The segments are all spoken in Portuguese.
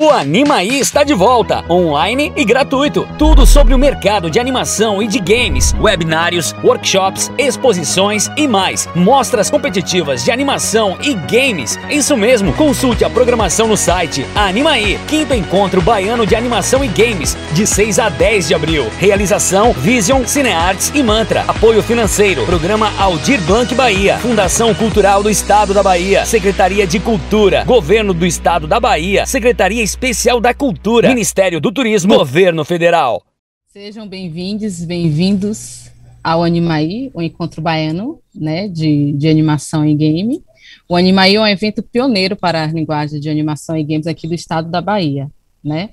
O Animaí está de volta, online e gratuito. Tudo sobre o mercado de animação e de games, webinários, workshops, exposições e mais. Mostras competitivas de animação e games. Isso mesmo, consulte a programação no site Animaí. 5º Encontro Baiano de Animação e Games, de 6 a 10 de abril. Realização Vision, Cinearts e Mantra. Apoio financeiro, Programa Aldir Blanc Bahia, Fundação Cultural do Estado da Bahia, Secretaria de Cultura, Governo do Estado da Bahia, Secretaria Especial da Cultura, Ministério do Turismo, Governo Federal. Sejam bem-vindos ao Animaí, o Encontro Baiano, né, de animação e game. O Animaí é um evento pioneiro para as linguagens de animação e games aqui do estado da Bahia, né?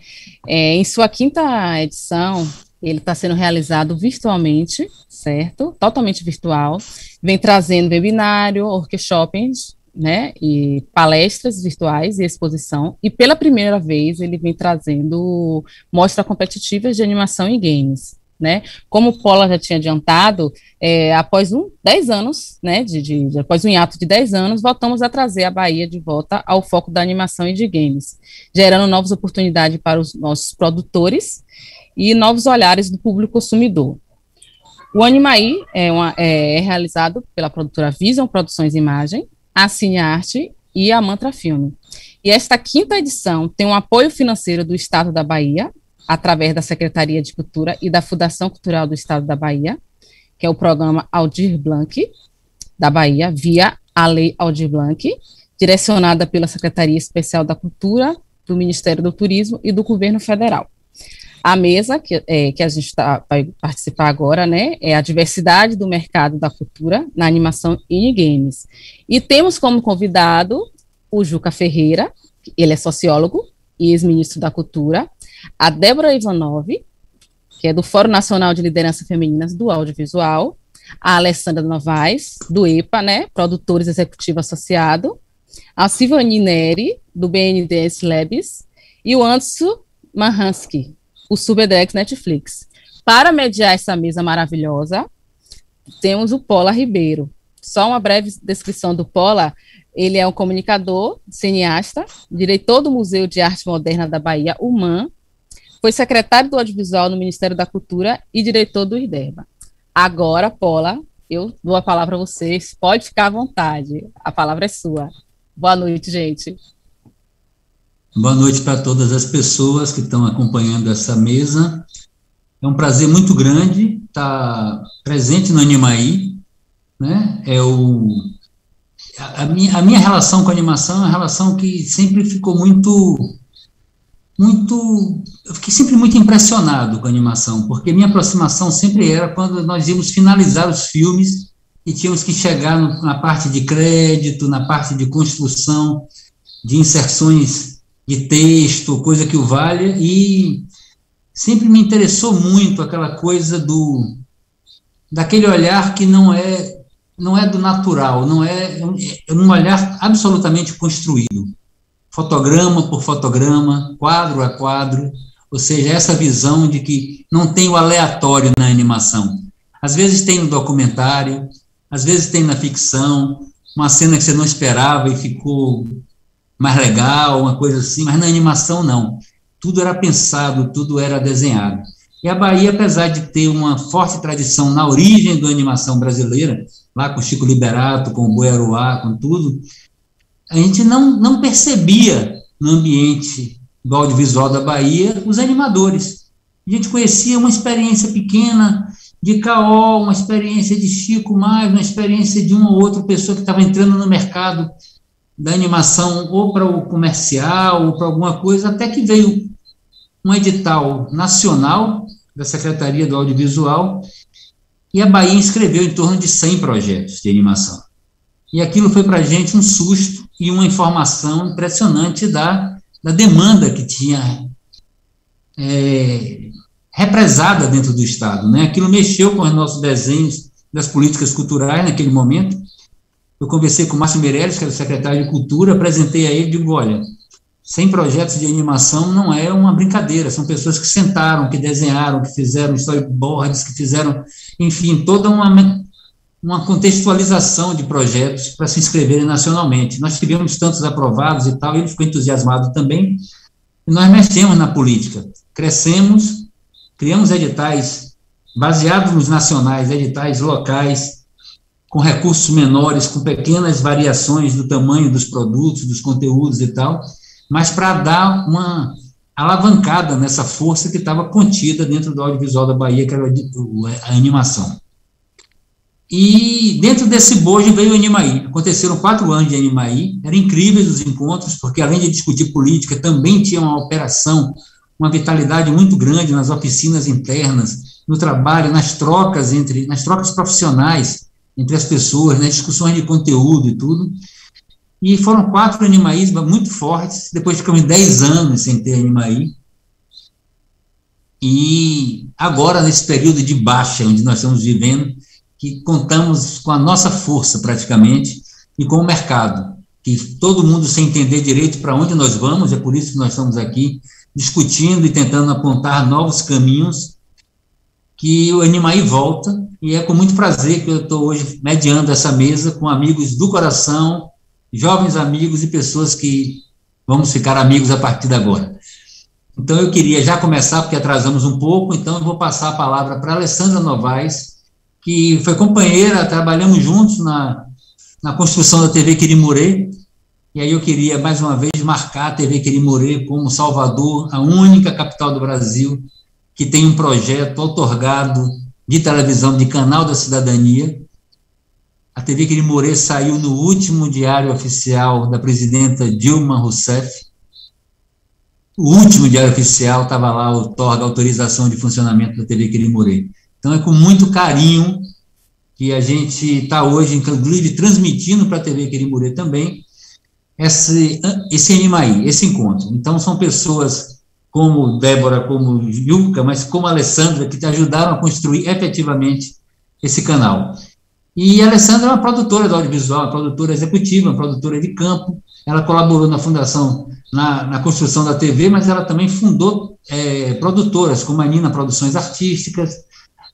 Em sua 5ª edição, ele está sendo realizado virtualmente, certo? Totalmente virtual. Vem trazendo webinário, workshops, né, e palestras virtuais e exposição, e pela primeira vez ele vem trazendo mostras competitivas de animação e games, né, como o Paula já tinha adiantado, após 10 anos, né, após um hiato de 10 anos, voltamos a trazer a Bahia de volta ao foco da animação e de games, gerando novas oportunidades para os nossos produtores e novos olhares do público consumidor. O Animaí é realizado pela produtora Vision Produções e Imagem, a Cinearte e a Mantra Filme. E esta 5ª edição tem um apoio financeiro do Estado da Bahia, através da Secretaria de Cultura e da Fundação Cultural do Estado da Bahia, que é o programa Aldir Blanc da Bahia, via a Lei Aldir Blanc, direcionada pela Secretaria Especial da Cultura, do Ministério do Turismo e do Governo Federal. A mesa que a gente vai participar agora, né, é a diversidade do mercado da cultura na animação e games. E temos como convidado o Juca Ferreira, ele é sociólogo e ex-ministro da Cultura, a Débora Ivanov, que é do Fórum Nacional de Liderança Femininas do Audiovisual, a Alessandra Novaes, do EPA, né, produtores executivo associado, a Silvani Neri, do BNDES Labs, e o Anderson Mahansky, o Subedex Netflix. Para mediar essa mesa maravilhosa, temos o Paula Ribeiro. Só uma breve descrição do Paula: ele é um comunicador, cineasta, diretor do Museu de Arte Moderna da Bahia, o MAN, foi secretário do Audiovisual no Ministério da Cultura e diretor do IDERBA. Agora, Paula, eu dou a palavra a vocês, pode ficar à vontade, a palavra é sua. Boa noite, gente. Boa noite para todas as pessoas que estão acompanhando essa mesa. É um prazer muito grande estar presente no Animaí, né? A minha relação com a animação é uma relação que sempre ficou eu fiquei sempre muito impressionado com a animação, porque minha aproximação sempre era quando nós íamos finalizar os filmes e tínhamos que chegar na parte de crédito, na parte de construção, de inserções de texto, coisa que o valha, e sempre me interessou muito aquela coisa daquele olhar que não é do natural, é um olhar absolutamente construído, fotograma por fotograma, quadro a quadro, ou seja, essa visão de que não tem o aleatório na animação. Às vezes tem no documentário, às vezes tem na ficção, uma cena que você não esperava e ficou mais legal, uma coisa assim, mas na animação não. Tudo era pensado, tudo era desenhado. E a Bahia, apesar de ter uma forte tradição na origem da animação brasileira, lá com Chico Liberato, com o Boi Aruá, com tudo, a gente não percebia no ambiente do audiovisual da Bahia os animadores. A gente conhecia uma experiência pequena de Caol, uma experiência de Chico mais, uma experiência de uma ou outra pessoa que estava entrando no mercado da animação, ou para o comercial, ou para alguma coisa, até que veio um edital nacional da Secretaria do Audiovisual, e a Bahia inscreveu em torno de 100 projetos de animação. E aquilo foi para a gente um susto e uma informação impressionante da demanda que tinha represada dentro do Estado, né? Aquilo mexeu com os nossos desenhos das políticas culturais naquele momento. Eu conversei com o Márcio Meirelles, que era o secretário de Cultura, apresentei a ele e digo, olha, 100 projetos de animação não é uma brincadeira, são pessoas que sentaram, que desenharam, que fizeram storyboards, que fizeram, enfim, toda uma contextualização de projetos para se inscreverem nacionalmente. Nós tivemos tantos aprovados e tal, ele ficou entusiasmado também. e nós mexemos na política. Crescemos, criamos editais baseados nos nacionais, editais locais, com recursos menores, com pequenas variações do tamanho dos produtos, dos conteúdos e tal, mas para dar uma alavancada nessa força que estava contida dentro do audiovisual da Bahia, que era a animação. E dentro desse bojo veio o Animaí. Aconteceram 4 anos de Animaí, eram incríveis os encontros, porque além de discutir política, também tinha uma operação, uma vitalidade muito grande nas oficinas internas, no trabalho, nas trocas profissionais entre as pessoas, nas discussões de conteúdo e tudo. E foram 4 Animaís muito fortes, depois ficamos 10 anos sem ter Animaí. E agora, nesse período de baixa, onde nós estamos vivendo, que contamos com a nossa força, praticamente, e com o mercado, que todo mundo sem entender direito para onde nós vamos, é por isso que nós estamos aqui, discutindo e tentando apontar novos caminhos, que o Animaí volta, e é com muito prazer que eu estou hoje mediando essa mesa com amigos do coração, jovens amigos e pessoas que vamos ficar amigos a partir de agora. Então, eu queria já começar, porque atrasamos um pouco, então eu vou passar a palavra para a Alessandra Novaes, que foi companheira, trabalhamos juntos na construção da TV Quirimurê, e aí eu queria, mais uma vez, marcar a TV Quirimurê como Salvador, a única capital do Brasil que tem um projeto outorgado de televisão, de canal da cidadania. A TV Quirimurê saiu no último diário oficial da presidenta Dilma Rousseff. O último diário oficial estava lá, outorga autorização de funcionamento da TV Quirimurê. Então, é com muito carinho que a gente está hoje, inclusive, transmitindo para a TV Quirimurê também esse Animaí, esse encontro. Então, são pessoas como Débora, como Juca, mas como a Alessandra, que te ajudaram a construir efetivamente esse canal. E a Alessandra é uma produtora do audiovisual, uma produtora executiva, uma produtora de campo. Ela colaborou na fundação, na construção da TV, mas ela também fundou produtoras, como a Nina Produções Artísticas,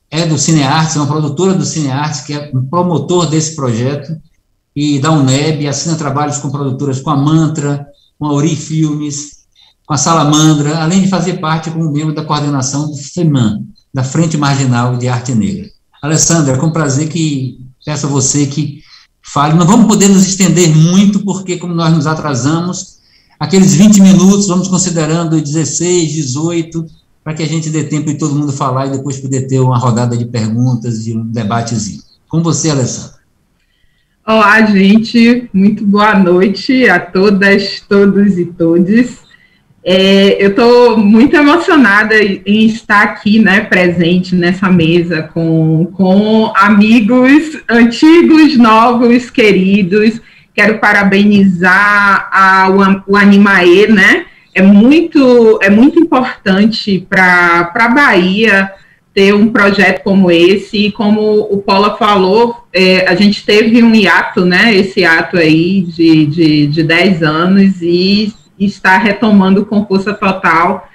é do Cineartes, é uma produtora do Cineartes, que é um promotor desse projeto, e da UNEB, assina trabalhos com produtoras com a Mantra, com a Ori Filmes, com a Salamandra, além de fazer parte como membro da coordenação do FEMAN, da Frente Marginal de Arte Negra. Alessandra, é com prazer que peço a você que fale. Não vamos poder nos estender muito, porque como nós nos atrasamos, aqueles 20 minutos, vamos considerando 16, 18, para que a gente dê tempo de todo mundo falar e depois poder ter uma rodada de perguntas e um debatezinho. Com você, Alessandra. Olá, gente. Muito boa noite a todas, todos e todes. Eu estou muito emocionada em estar aqui, né, presente nessa mesa com amigos antigos, novos, queridos. Quero parabenizar o Animaê, né? É muito importante para a Bahia ter um projeto como esse, e como o Paula falou, a gente teve um hiato, né, esse hiato aí de 10 anos, e está retomando com força total,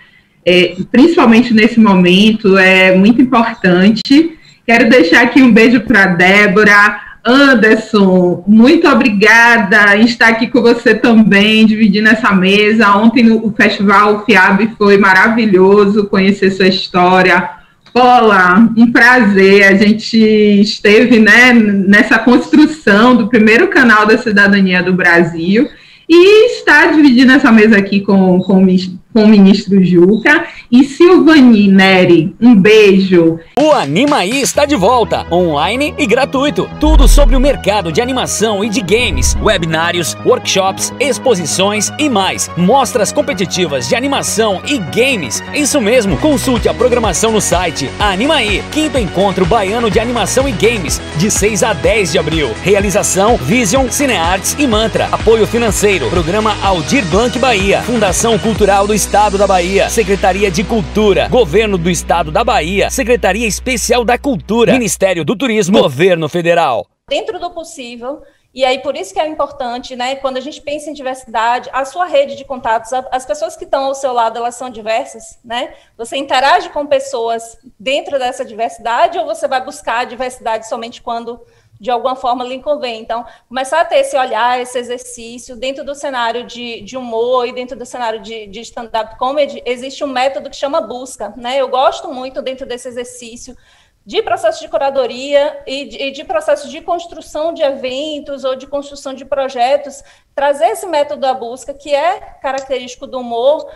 principalmente nesse momento, é muito importante. Quero deixar aqui um beijo para a Débora. Anderson, muito obrigada em estar aqui com você também, dividindo essa mesa. Ontem no Festival FIAB foi maravilhoso conhecer sua história. Paula, um prazer, a gente esteve, né, nessa construção do primeiro canal da cidadania do Brasil, e está dividindo essa mesa aqui com o ministro Juca e Silvani Neri. Um beijo. O Animaí está de volta, online e gratuito. Tudo sobre o mercado de animação e de games, webinários, workshops, exposições e mais. Mostras competitivas de animação e games. Isso mesmo, consulte a programação no site Animaí, 5º Encontro Baiano de Animação e Games, de 6 a 10 de abril. Realização Vision, Cineartes e Mantra. Apoio financeiro, Programa Aldir Blanc Bahia, Fundação Cultural do Estado da Bahia, Secretaria de Cultura, Governo do Estado da Bahia, Secretaria Especial da Cultura, Ministério do Turismo, Governo Federal. Dentro do possível, e aí por isso que é importante, né, quando a gente pensa em diversidade, a sua rede de contatos, as pessoas que estão ao seu lado, elas são diversas, né? Você interage com pessoas dentro dessa diversidade, ou você vai buscar a diversidade somente quando de alguma forma lhe convém. Então, começar a ter esse olhar, esse exercício, dentro do cenário de humor e dentro do cenário de stand-up comedy, existe um método que chama busca, né? Eu gosto muito, dentro desse exercício, de processo de curadoria e de processo de construção de eventos ou de construção de projetos, trazer esse método da busca, que é característico do humor,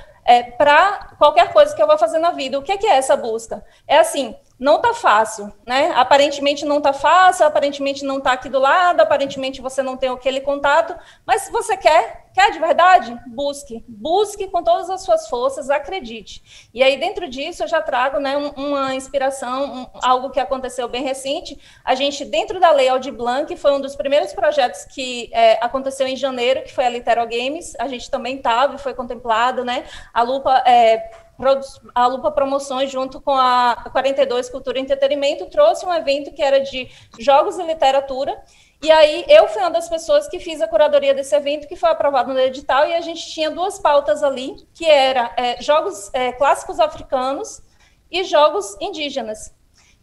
para qualquer coisa que eu vou fazer na vida. O que é essa busca? É assim, não está fácil, né? Aparentemente não está fácil, aparentemente não está aqui do lado, aparentemente você não tem aquele contato, mas se você quer de verdade, busque com todas as suas forças, acredite. E aí, dentro disso, eu já trago, né, uma inspiração, algo que aconteceu bem recente. A gente, dentro da Lei Aldir Blanc, foi um dos primeiros projetos que aconteceu em janeiro, que foi a Litero Games. A gente também estava e foi contemplado, né? A Lupa Promoções, junto com a 42 Cultura e Entretenimento, trouxe um evento que era de jogos e literatura. E aí, eu fui uma das pessoas que fiz a curadoria desse evento, que foi aprovado no edital, e a gente tinha duas pautas ali, que era jogos clássicos africanos e jogos indígenas.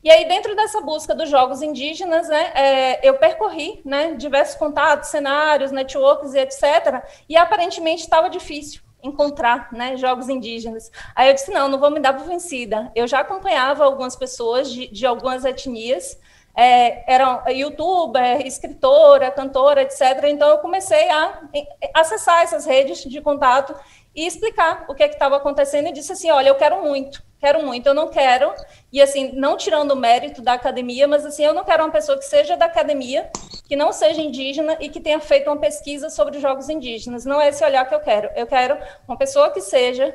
E aí, dentro dessa busca dos jogos indígenas, né, eu percorri, né, diversos contatos, cenários, networks e etc., e aparentemente estava difícil encontrar, né, jogos indígenas. Aí eu disse, não vou me dar por vencida. Eu já acompanhava algumas pessoas de algumas etnias, eram youtuber, escritora, cantora, etc. Então, eu comecei a acessar essas redes de contato e explicar o que estava acontecendo, e disse assim, olha, eu quero muito, eu não quero, e assim, não tirando o mérito da academia, mas assim, eu não quero uma pessoa que seja da academia, que não seja indígena e que tenha feito uma pesquisa sobre jogos indígenas. Não é esse olhar que eu quero uma pessoa que seja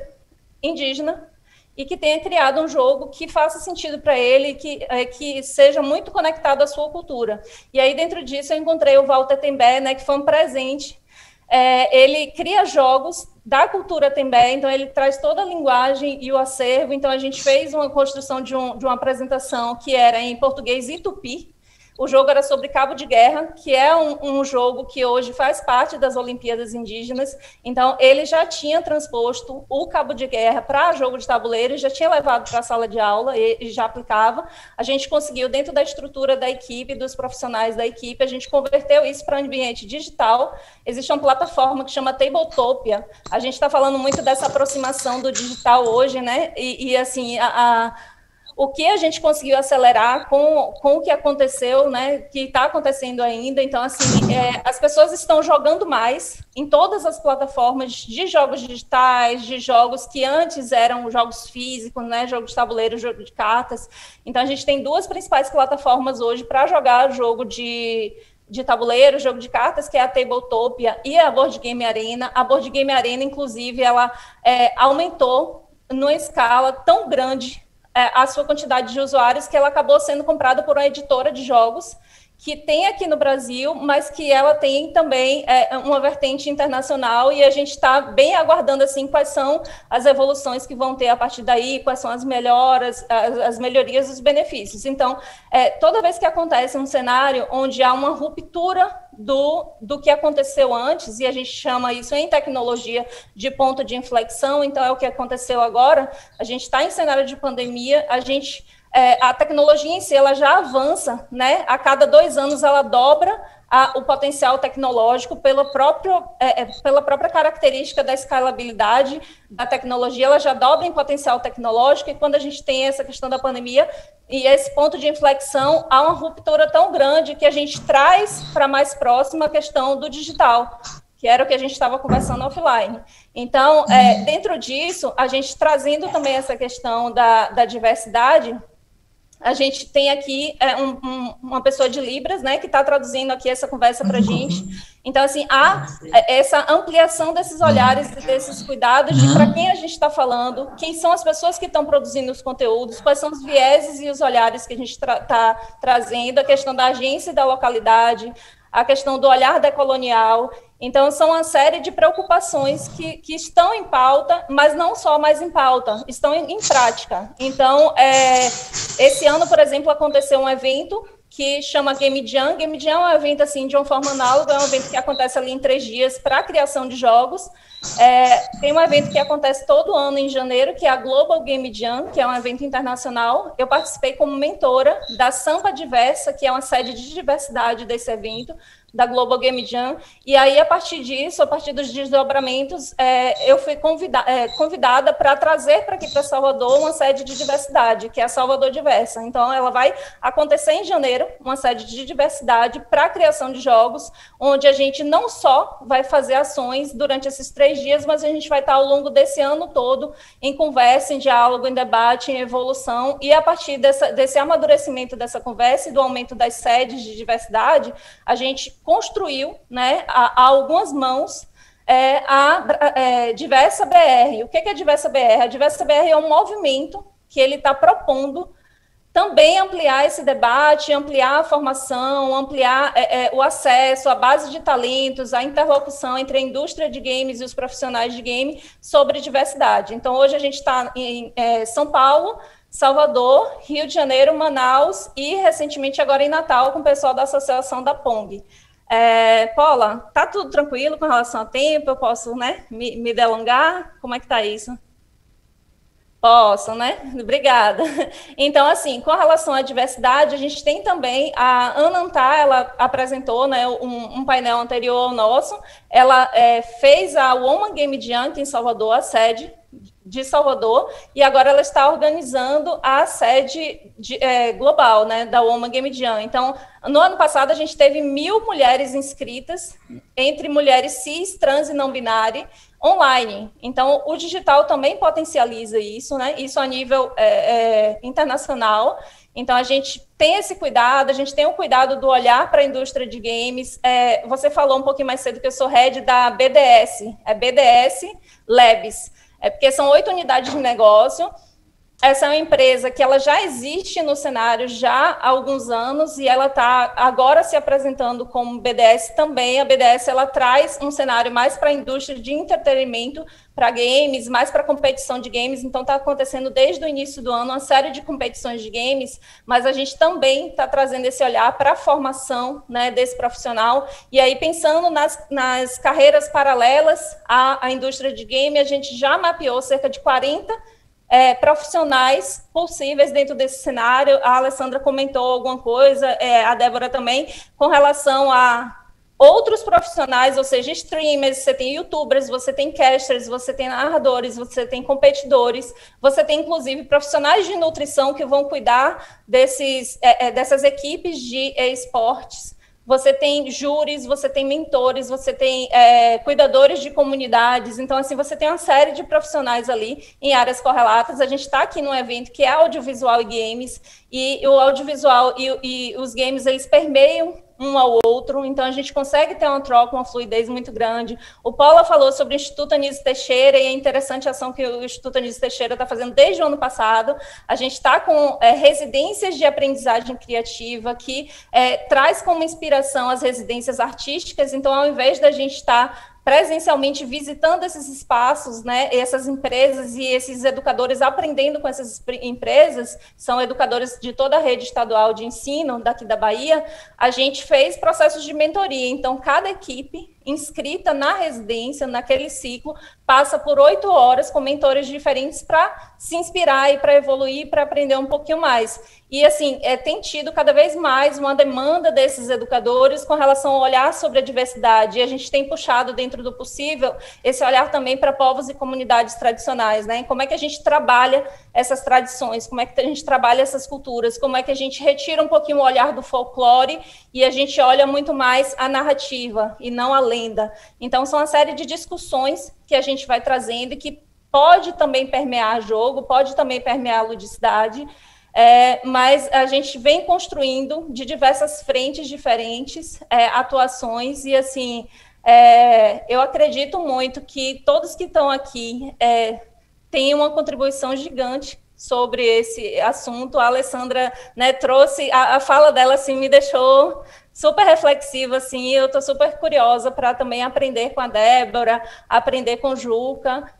indígena e que tenha criado um jogo que faça sentido para ele, que seja muito conectado à sua cultura. E aí, dentro disso, eu encontrei o Walter Tembé, né, que foi um presente. Ele cria jogos da cultura Tembé, então ele traz toda a linguagem e o acervo. Então, a gente fez uma construção de uma apresentação que era em português e tupi. O jogo era sobre Cabo de Guerra, que é um jogo que hoje faz parte das Olimpíadas Indígenas. Então, ele já tinha transposto o Cabo de Guerra para jogo de tabuleiro, já tinha levado para a sala de aula e já aplicava. A gente conseguiu, dentro da estrutura da equipe, dos profissionais da equipe, a gente converteu isso para um ambiente digital. Existe uma plataforma que chama Tabletopia. A gente está falando muito dessa aproximação do digital hoje, né? E assim, o que a gente conseguiu acelerar com o que aconteceu, né, que está acontecendo ainda. Então, assim, as pessoas estão jogando mais em todas as plataformas de jogos digitais, de jogos que antes eram jogos físicos, né, jogo de tabuleiro, jogo de cartas. Então, a gente tem duas principais plataformas hoje para jogar jogo de tabuleiro, jogo de cartas, que é a Tabletopia e a Board Game Arena. A Board Game Arena, inclusive, ela aumentou numa escala tão grande a sua quantidade de usuários, que ela acabou sendo comprada por uma editora de jogos que tem aqui no Brasil, mas que ela tem também uma vertente internacional, e a gente está bem aguardando assim, quais são as evoluções que vão ter a partir daí, quais são as melhoras, as melhorias e os benefícios. Então, toda vez que acontece um cenário onde há uma ruptura do que aconteceu antes, e a gente chama isso em tecnologia de ponto de inflexão, então é o que aconteceu agora, a gente está em cenário de pandemia, a tecnologia em si, ela já avança, né? A cada 2 anos ela dobra o potencial tecnológico pela própria característica da escalabilidade da tecnologia, ela já dobra em potencial tecnológico, e quando a gente tem essa questão da pandemia e esse ponto de inflexão, há uma ruptura tão grande que a gente traz para mais próxima a questão do digital, que era o que a gente estava conversando offline. Então, dentro disso, a gente trazendo também essa questão da diversidade, a gente tem aqui uma pessoa de Libras, né, que está traduzindo aqui essa conversa para a gente. Então, assim, há essa ampliação desses olhares e desses cuidados de para quem a gente está falando, quem são as pessoas que estão produzindo os conteúdos, quais são os vieses e os olhares que a gente está trazendo, a questão da agência e da localidade, a questão do olhar decolonial. Então, são uma série de preocupações que estão em pauta, mas não só mais em pauta, estão em prática. Então, esse ano, por exemplo, aconteceu um evento que chama Game Jam. Game Jam é um evento, assim, de uma forma análoga, é um evento que acontece ali em 3 dias para a criação de jogos. Tem um evento que acontece todo ano em janeiro, que é a Global Game Jam, que é um evento internacional. Eu participei como mentora da Sampa Diversa, que é uma sede de diversidade desse evento, da Global Game Jam, e aí, a partir disso, a partir dos desdobramentos, eu fui convidada para trazer para aqui, para Salvador, uma sede de diversidade, que é a Salvador Diversa. Então, ela vai acontecer em janeiro, uma sede de diversidade para a criação de jogos, onde a gente não só vai fazer ações durante esses 3 dias, mas a gente vai estar ao longo desse ano todo em conversa, em diálogo, em debate, em evolução, e a partir desse amadurecimento dessa conversa e do aumento das sedes de diversidade, a gente construiu, né, a algumas mãos, a Diversa BR. O que é a Diversa BR? A Diversa BR é um movimento que ele está propondo também ampliar esse debate, ampliar a formação, ampliar o acesso, a base de talentos, a interlocução entre a indústria de games e os profissionais de game sobre diversidade. Então, hoje a gente está em São Paulo, Salvador, Rio de Janeiro, Manaus e, recentemente, agora em Natal, com o pessoal da Associação da PONG. Paula, tá tudo tranquilo com relação ao tempo? Eu posso, né, me delongar? Como é que tá isso? Posso, né? Obrigada. Então, assim, com relação à diversidade, a gente tem também a Ana Antá, ela apresentou, né, um painel anterior ao nosso, ela fez a Woman Game Jam em Salvador, a sede de Salvador, e agora ela está organizando a sede global, né, da Woman Game Jam. Então, no ano passado, a gente teve 1.000 mulheres inscritas, entre mulheres cis, trans e não binárias, online. Então, o digital também potencializa isso, né, isso a nível internacional. Então, a gente tem esse cuidado, a gente tem o cuidado do olhar para a indústria de games. Você falou um pouquinho mais cedo que eu sou head da BDS, BDS Labs. Porque são 8 unidades de negócio. Essa é uma empresa que ela já existe no cenário já há alguns anos e ela está agora se apresentando como BDS também. A BDS ela traz um cenário mais para a indústria de entretenimento, para games, mais para competição de games. Então, está acontecendo desde o início do ano uma série de competições de games, mas a gente também está trazendo esse olhar para a formação, né, desse profissional. E aí, pensando nas carreiras paralelas à indústria de game, a gente já mapeou cerca de 40 profissionais possíveis dentro desse cenário. A Alessandra comentou alguma coisa, a Débora também, com relação a outros profissionais, ou seja, streamers, você tem youtubers, você tem casters, você tem narradores, você tem competidores, você tem, inclusive, profissionais de nutrição que vão cuidar dessas equipes de esportes. Você tem júris, você tem mentores, você tem cuidadores de comunidades. Então, assim, você tem uma série de profissionais ali em áreas correlatas. A gente está aqui num evento que é audiovisual e games, e o audiovisual e os games, eles permeiam um ao outro, então a gente consegue ter uma troca, uma fluidez muito grande. O Paula falou sobre o Instituto Anísio Teixeira, e é interessante a ação que o Instituto Anísio Teixeira está fazendo desde o ano passado. A gente está com residências de aprendizagem criativa, que traz como inspiração as residências artísticas. Então, ao invés da gente estar presencialmente visitando esses espaços, né, essas empresas e esses educadores aprendendo com essas empresas, são educadores de toda a rede estadual de ensino daqui da Bahia, a gente fez processos de mentoria. Então, cada equipe inscrita na residência, naquele ciclo, passa por 8 horas com mentores diferentes para se inspirar e para evoluir, para aprender um pouquinho mais. E, assim, tem tido cada vez mais uma demanda desses educadores com relação ao olhar sobre a diversidade, e a gente tem puxado, dentro do possível, esse olhar também para povos e comunidades tradicionais, né? Como é que a gente trabalha essas tradições, como é que a gente trabalha essas culturas, como é que a gente retira um pouquinho o olhar do folclore e a gente olha muito mais a narrativa e não a lenda. Então, são uma série de discussões que a gente vai trazendo e que pode também permear jogo, pode também permear a ludicidade, mas a gente vem construindo de diversas frentes diferentes, atuações, e assim, eu acredito muito que todos que estão aqui têm uma contribuição gigante sobre esse assunto. A Alessandra, né, trouxe, a fala dela assim, me deixou super reflexiva, assim, eu estou super curiosa para também aprender com a Débora, aprender com o Juca,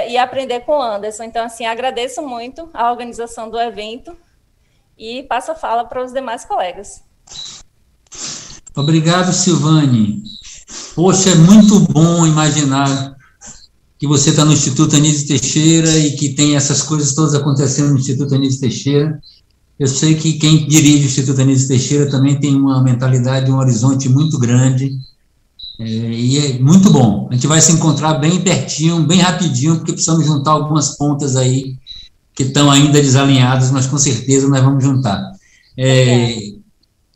e aprender com o Anderson. Então, assim, agradeço muito a organização do evento e passo a fala para os demais colegas. Obrigado, Silvane. Poxa, é muito bom imaginar que você está no Instituto Anísio Teixeira e que tem essas coisas todas acontecendo no Instituto Anísio Teixeira. Eu sei que quem dirige o Instituto Anísio Teixeira também tem uma mentalidade, um horizonte muito grande, e é muito bom. A gente vai se encontrar bem pertinho, bem rapidinho, porque precisamos juntar algumas pontas aí que estão ainda desalinhadas, mas com certeza nós vamos juntar.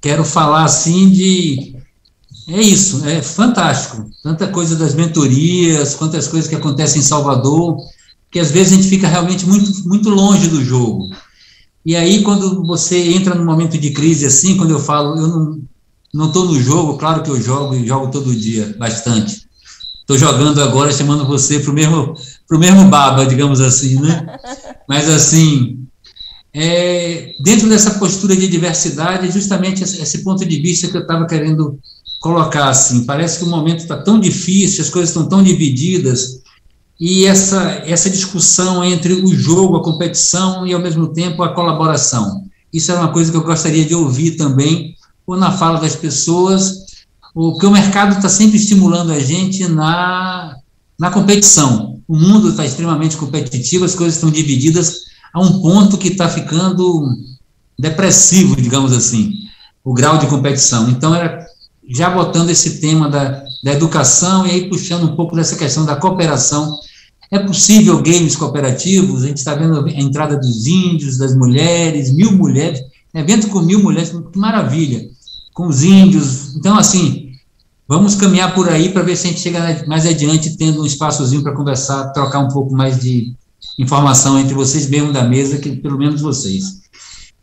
Quero falar assim de... É isso, é fantástico. Tanta coisa das mentorias, quantas coisas que acontecem em Salvador, que às vezes a gente fica realmente muito, muito longe do jogo. E aí, quando você entra num momento de crise assim, quando eu falo, eu não estou no jogo, claro que eu jogo e jogo todo dia, bastante. Estou jogando agora, chamando você para o mesmo baba, digamos assim, né? Mas, assim, dentro dessa postura de diversidade, justamente esse ponto de vista que eu estava querendo colocar, assim, parece que o momento está tão difícil, as coisas estão tão divididas, e essa discussão entre o jogo, a competição e, ao mesmo tempo, a colaboração. Isso é uma coisa que eu gostaria de ouvir também, ou na fala das pessoas, porque o mercado está sempre estimulando a gente na competição. O mundo está extremamente competitivo, as coisas estão divididas a um ponto que está ficando depressivo, digamos assim, o grau de competição. Então, era já botando esse tema da educação e aí puxando um pouco dessa questão da cooperação. É possível games cooperativos? A gente está vendo a entrada dos índios, das mulheres, 1000 mulheres, evento com 1000 mulheres, que maravilha, com os índios. Então, assim, vamos caminhar por aí para ver se a gente chega mais adiante tendo um espaçozinho para conversar, trocar um pouco mais de informação entre vocês mesmo da mesa, que pelo menos vocês.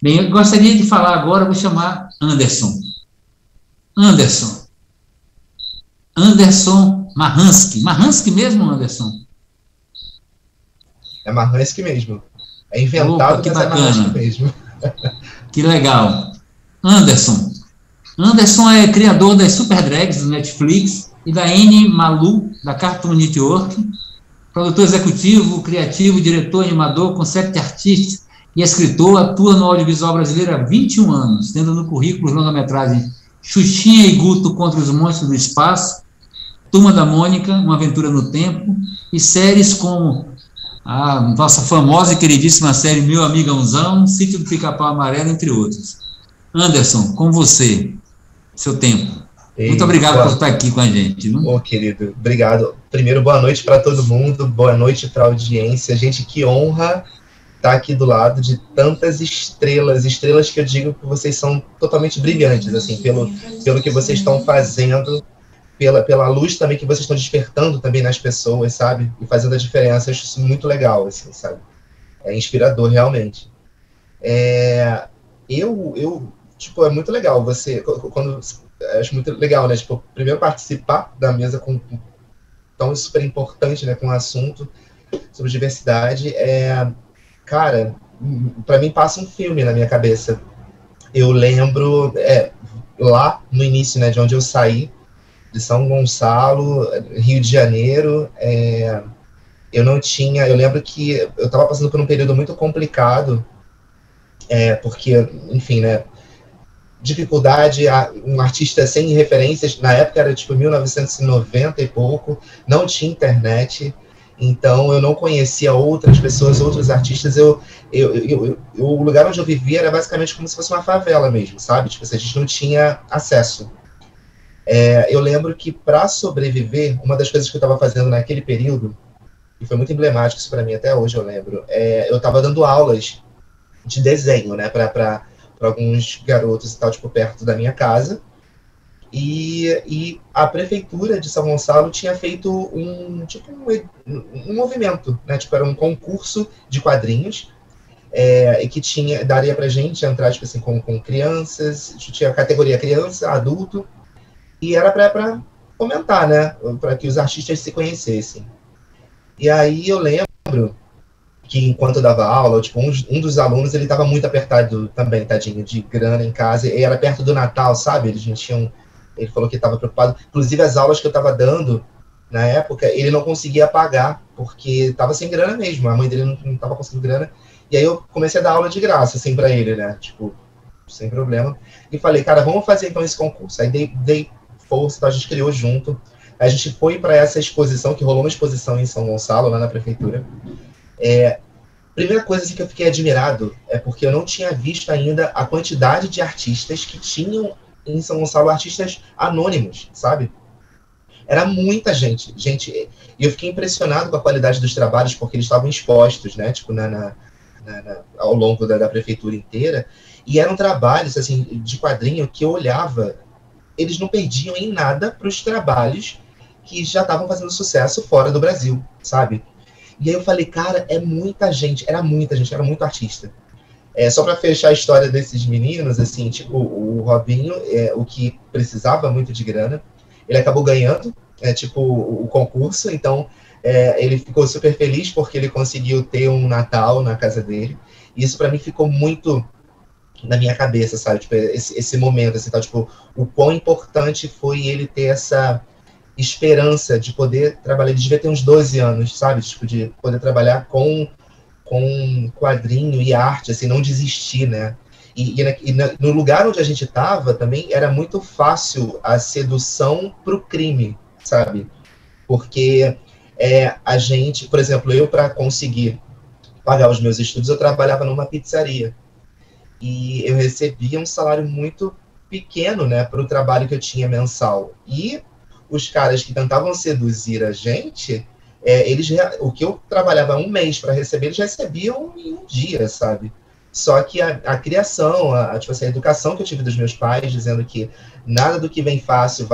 Bem, eu gostaria de falar agora, vou chamar Anderson Marhansky mesmo, Anderson? É Marhansky mesmo. É inventado, mas bacana. É Marhansky mesmo. Que legal. Anderson é criador das Super Drags do Netflix e da Animalu, da Cartoon Network, produtor executivo, criativo, diretor, animador, concept artist e escritor, atua no audiovisual brasileiro há 21 anos, tendo no currículo os longa-metragens Xuxinha e Guto contra os Monstros do Espaço, Turma da Mônica, Uma Aventura no Tempo, e séries como a nossa famosa e queridíssima série Meu Amigãozão, Sítio do Pica-Pau Amarelo, entre outros. Anderson, com você, seu tempo. Muito obrigado por estar aqui com a gente. Ô, querido, obrigado. Primeiro, boa noite para todo mundo, boa noite para a audiência. Gente, que honra estar aqui do lado de tantas estrelas que eu digo que vocês são totalmente brilhantes, assim, pelo que vocês estão fazendo, pela luz também que vocês estão despertando também nas pessoas, sabe? E fazendo a diferença. Eu acho isso muito legal, assim, sabe? É inspirador, realmente. Tipo, é muito legal você, acho muito legal, né? Tipo, primeiro participar da mesa tão super importante, né? Com um assunto sobre diversidade, cara, para mim passa um filme na minha cabeça. Eu lembro, lá no início, né, de onde eu saí, de São Gonçalo, Rio de Janeiro, eu lembro que eu estava passando por um período muito complicado, porque, enfim, né, dificuldade, um artista sem referências, na época era tipo 1990 e pouco, não tinha internet, então eu não conhecia outras pessoas, outros artistas. O lugar onde eu vivia era basicamente como se fosse uma favela mesmo, sabe? Tipo, a gente não tinha acesso. Eu lembro que, para sobreviver, uma das coisas que eu estava fazendo naquele período, e foi muito emblemático isso para mim até hoje, eu lembro, eu estava dando aulas de desenho, né, para alguns garotos e tal, tipo, perto da minha casa. E a prefeitura de São Gonçalo tinha feito um movimento, né? Tipo, era um concurso de quadrinhos, e que daria pra gente entrar, tipo assim, com crianças, tinha a categoria criança, adulto, e era pra comentar, né? Para que os artistas se conhecessem. E aí eu lembro que, enquanto eu dava aula, tipo, um dos alunos, ele tava muito apertado também, tadinho, de grana em casa, e era perto do Natal, sabe? Ele falou que estava preocupado. Inclusive, as aulas que eu estava dando, na época, ele não conseguia pagar, porque estava sem grana mesmo. A mãe dele não estava conseguindo grana. E aí eu comecei a dar aula de graça, assim, para ele, né? Tipo, sem problema. E falei, cara, vamos fazer então esse concurso. Aí dei força, então a gente criou junto. A gente foi para essa exposição, que rolou uma exposição em São Gonçalo, lá na prefeitura. Primeira coisa assim, que eu fiquei admirado é porque eu não tinha visto ainda a quantidade de artistas que tinham em São Gonçalo, artistas anônimos, sabe? Era muita gente. E eu fiquei impressionado com a qualidade dos trabalhos, porque eles estavam expostos, né? Tipo, ao longo da prefeitura inteira. E eram trabalhos, assim, de quadrinho que eu olhava, eles não perdiam em nada para os trabalhos que já estavam fazendo sucesso fora do Brasil, sabe? E aí eu falei, cara, é muita gente, era muito artista. Só para fechar a história desses meninos, assim, tipo, o Robinho, o que precisava muito de grana, ele acabou ganhando, o concurso, então ele ficou super feliz porque ele conseguiu ter um Natal na casa dele, e isso para mim ficou muito na minha cabeça, sabe, tipo, esse momento, assim, tá, tipo, o quão importante foi ele ter essa esperança de poder trabalhar, ele devia ter uns 12 anos, sabe, tipo, de poder trabalhar com quadrinho e arte, assim, não desistir, né, no lugar onde a gente estava também era muito fácil a sedução pro crime, sabe, porque a gente, por exemplo, eu para conseguir pagar os meus estudos, eu trabalhava numa pizzaria, e eu recebia um salário muito pequeno, né, para o trabalho que eu tinha mensal, e os caras que tentavam seduzir a gente, o que eu trabalhava um mês para receber, eles recebiam em um dia, sabe? Só que a criação, tipo assim, a educação que eu tive dos meus pais, dizendo que nada do que vem fácil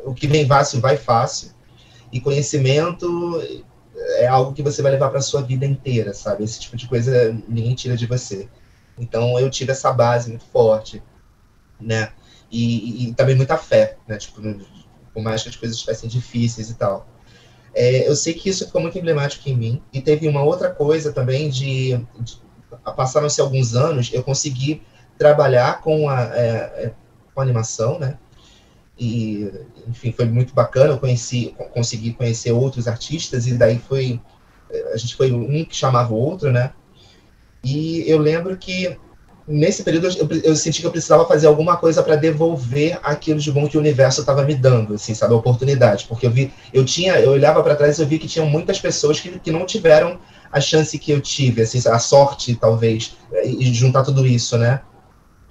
o que vem fácil vai fácil, e conhecimento é algo que você vai levar para sua vida inteira, sabe? Esse tipo de coisa ninguém tira de você. Então eu tive essa base muito forte, né? E também muita fé, né? Tipo, por mais que as coisas estivessem difíceis e tal. Eu sei que isso ficou muito emblemático em mim. E teve uma outra coisa também passaram-se alguns anos, eu consegui trabalhar com animação, né? E, enfim, foi muito bacana. Eu consegui conhecer outros artistas, e daí a gente foi um que chamava o outro, né? E eu lembro que nesse período eu senti que eu precisava fazer alguma coisa para devolver aquilo de bom que o universo estava me dando, assim, sabe, a oportunidade, porque eu olhava para trás e eu vi que tinham muitas pessoas que não tiveram a chance que eu tive, assim, a sorte, talvez, e juntar tudo isso, né,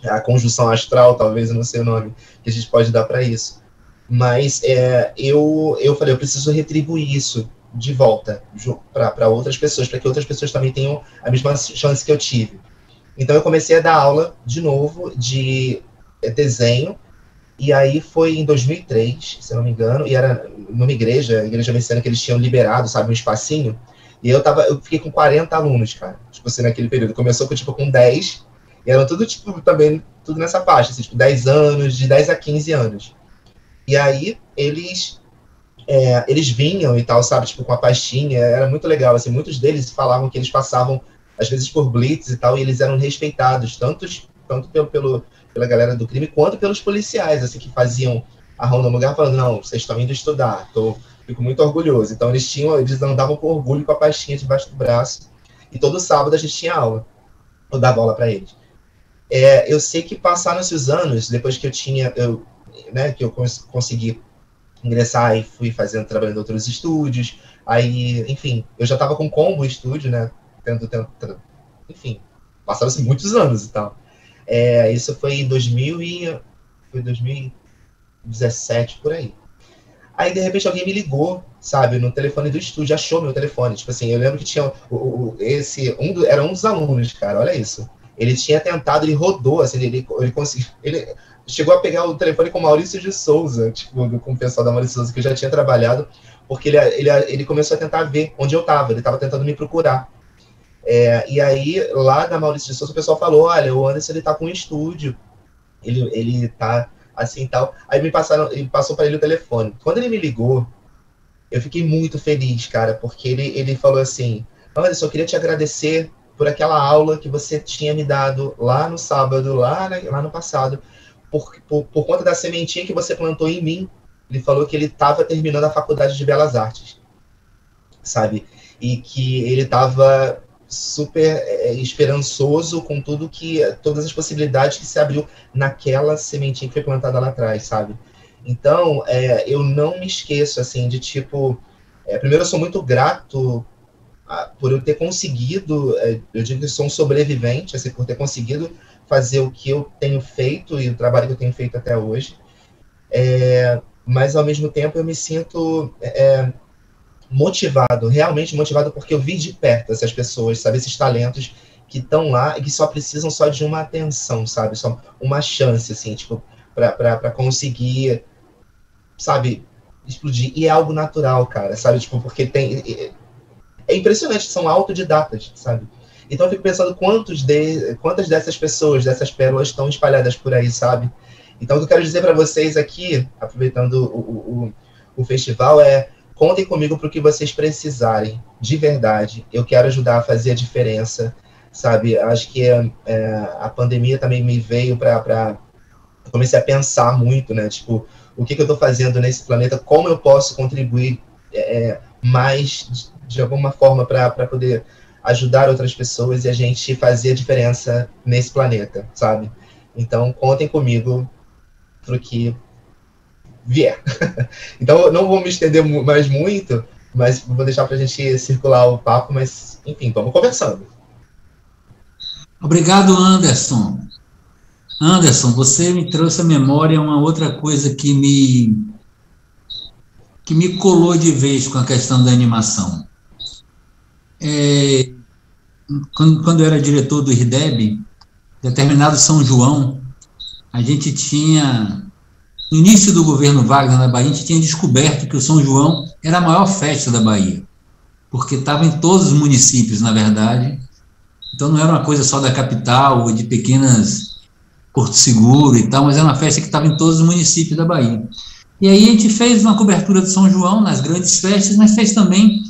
a conjunção astral, talvez, eu não sei o nome que a gente pode dar para isso, mas eu falei, eu preciso retribuir isso de volta para outras pessoas, para que outras pessoas também tenham a mesma chance que eu tive. Então eu comecei a dar aula de novo de desenho, e aí foi em 2003, se eu não me engano, e era numa igreja, a igreja messiânica, que eles tinham liberado, sabe, um espacinho, e eu fiquei com 40 alunos, cara, tipo assim, naquele período. Começou com 10, e eram tudo, tipo, também, tudo nessa faixa, assim, tipo, 10 anos, de 10 a 15 anos. E aí eles vinham e tal, sabe, tipo, com a pastinha, era muito legal, assim, muitos deles falavam que eles passavam às vezes por blitz e tal, e eles eram respeitados, tanto pela galera do crime, quanto pelos policiais, assim, que faziam a ronda no lugar, falando, não, vocês estão indo estudar, fico muito orgulhoso. Então eles andavam com orgulho com a pastinha debaixo do braço, e todo sábado a gente tinha aula, eu dava aula para eles. Eu sei que passaram-se os anos, depois que que eu consegui ingressar e fui trabalhando em outros estúdios, aí, enfim, eu já estava com Combo Estúdio, né, enfim, passaram-se muitos anos e tal. Isso foi em 2017, por aí. Aí, de repente, alguém me ligou, sabe, no telefone do estúdio, achou meu telefone. Tipo assim, eu lembro que tinha era um dos alunos, cara, olha isso. Ele tinha tentado, ele rodou, assim, ele conseguiu, ele chegou a pegar o telefone com o Maurício de Souza, tipo, com o pessoal da Maurício de Souza, que eu já tinha trabalhado, porque ele começou a tentar ver onde eu estava, ele estava tentando me procurar. E aí, lá da Maurício de Souza, o pessoal falou, olha, o Anderson, ele tá com um estúdio, ele tá assim e tal. Aí passou para ele o telefone. Quando ele me ligou, eu fiquei muito feliz, cara, porque ele falou assim, Anderson, eu queria te agradecer por aquela aula que você tinha me dado lá no sábado, lá no passado, por conta da sementinha que você plantou em mim. Ele falou que ele estava terminando a faculdade de Belas Artes, sabe? E que ele estava super esperançoso com todas as possibilidades que se abriu naquela sementinha que foi plantada lá atrás, sabe? Então, eu não me esqueço, assim, de tipo... primeiro, eu sou muito grato por eu ter conseguido, eu digo que sou um sobrevivente, assim, por ter conseguido fazer o que eu tenho feito e o trabalho que eu tenho feito até hoje. Mas, ao mesmo tempo, eu me sinto motivado, realmente motivado, porque eu vi de perto essas pessoas, sabe, esses talentos que estão lá e que só precisam só de uma atenção, sabe, só uma chance, assim, tipo, para conseguir, sabe, explodir. E é algo natural, cara, sabe, tipo, porque é impressionante, são autodidatas, sabe. Então eu fico pensando quantas dessas pessoas, dessas pérolas estão espalhadas por aí, sabe. Então o que eu quero dizer para vocês aqui, aproveitando o festival, contem comigo para o que vocês precisarem, de verdade. Eu quero ajudar a fazer a diferença, sabe? Acho que a pandemia também me veio para... Comecei a pensar muito, né? Tipo, o que eu estou fazendo nesse planeta, como eu posso contribuir mais, de alguma forma, para poder ajudar outras pessoas e a gente fazer a diferença nesse planeta, sabe? Então, contem comigo para o que vier. Então, não vou me estender mais muito, mas vou deixar para a gente circular o papo, mas, enfim, vamos conversando. Obrigado, Anderson. Anderson, você me trouxe à memória uma outra coisa que me colou de vez com a questão da animação. Quando eu era diretor do IRDEB, determinado São João, a gente tinha... No início do governo Wagner na Bahia, a gente tinha descoberto que o São João era a maior festa da Bahia, porque estava em todos os municípios, na verdade. Então não era uma coisa só da capital ou de pequenas Porto Seguro e tal, mas era uma festa que estava em todos os municípios da Bahia. E aí a gente fez uma cobertura do São João nas grandes festas, mas fez também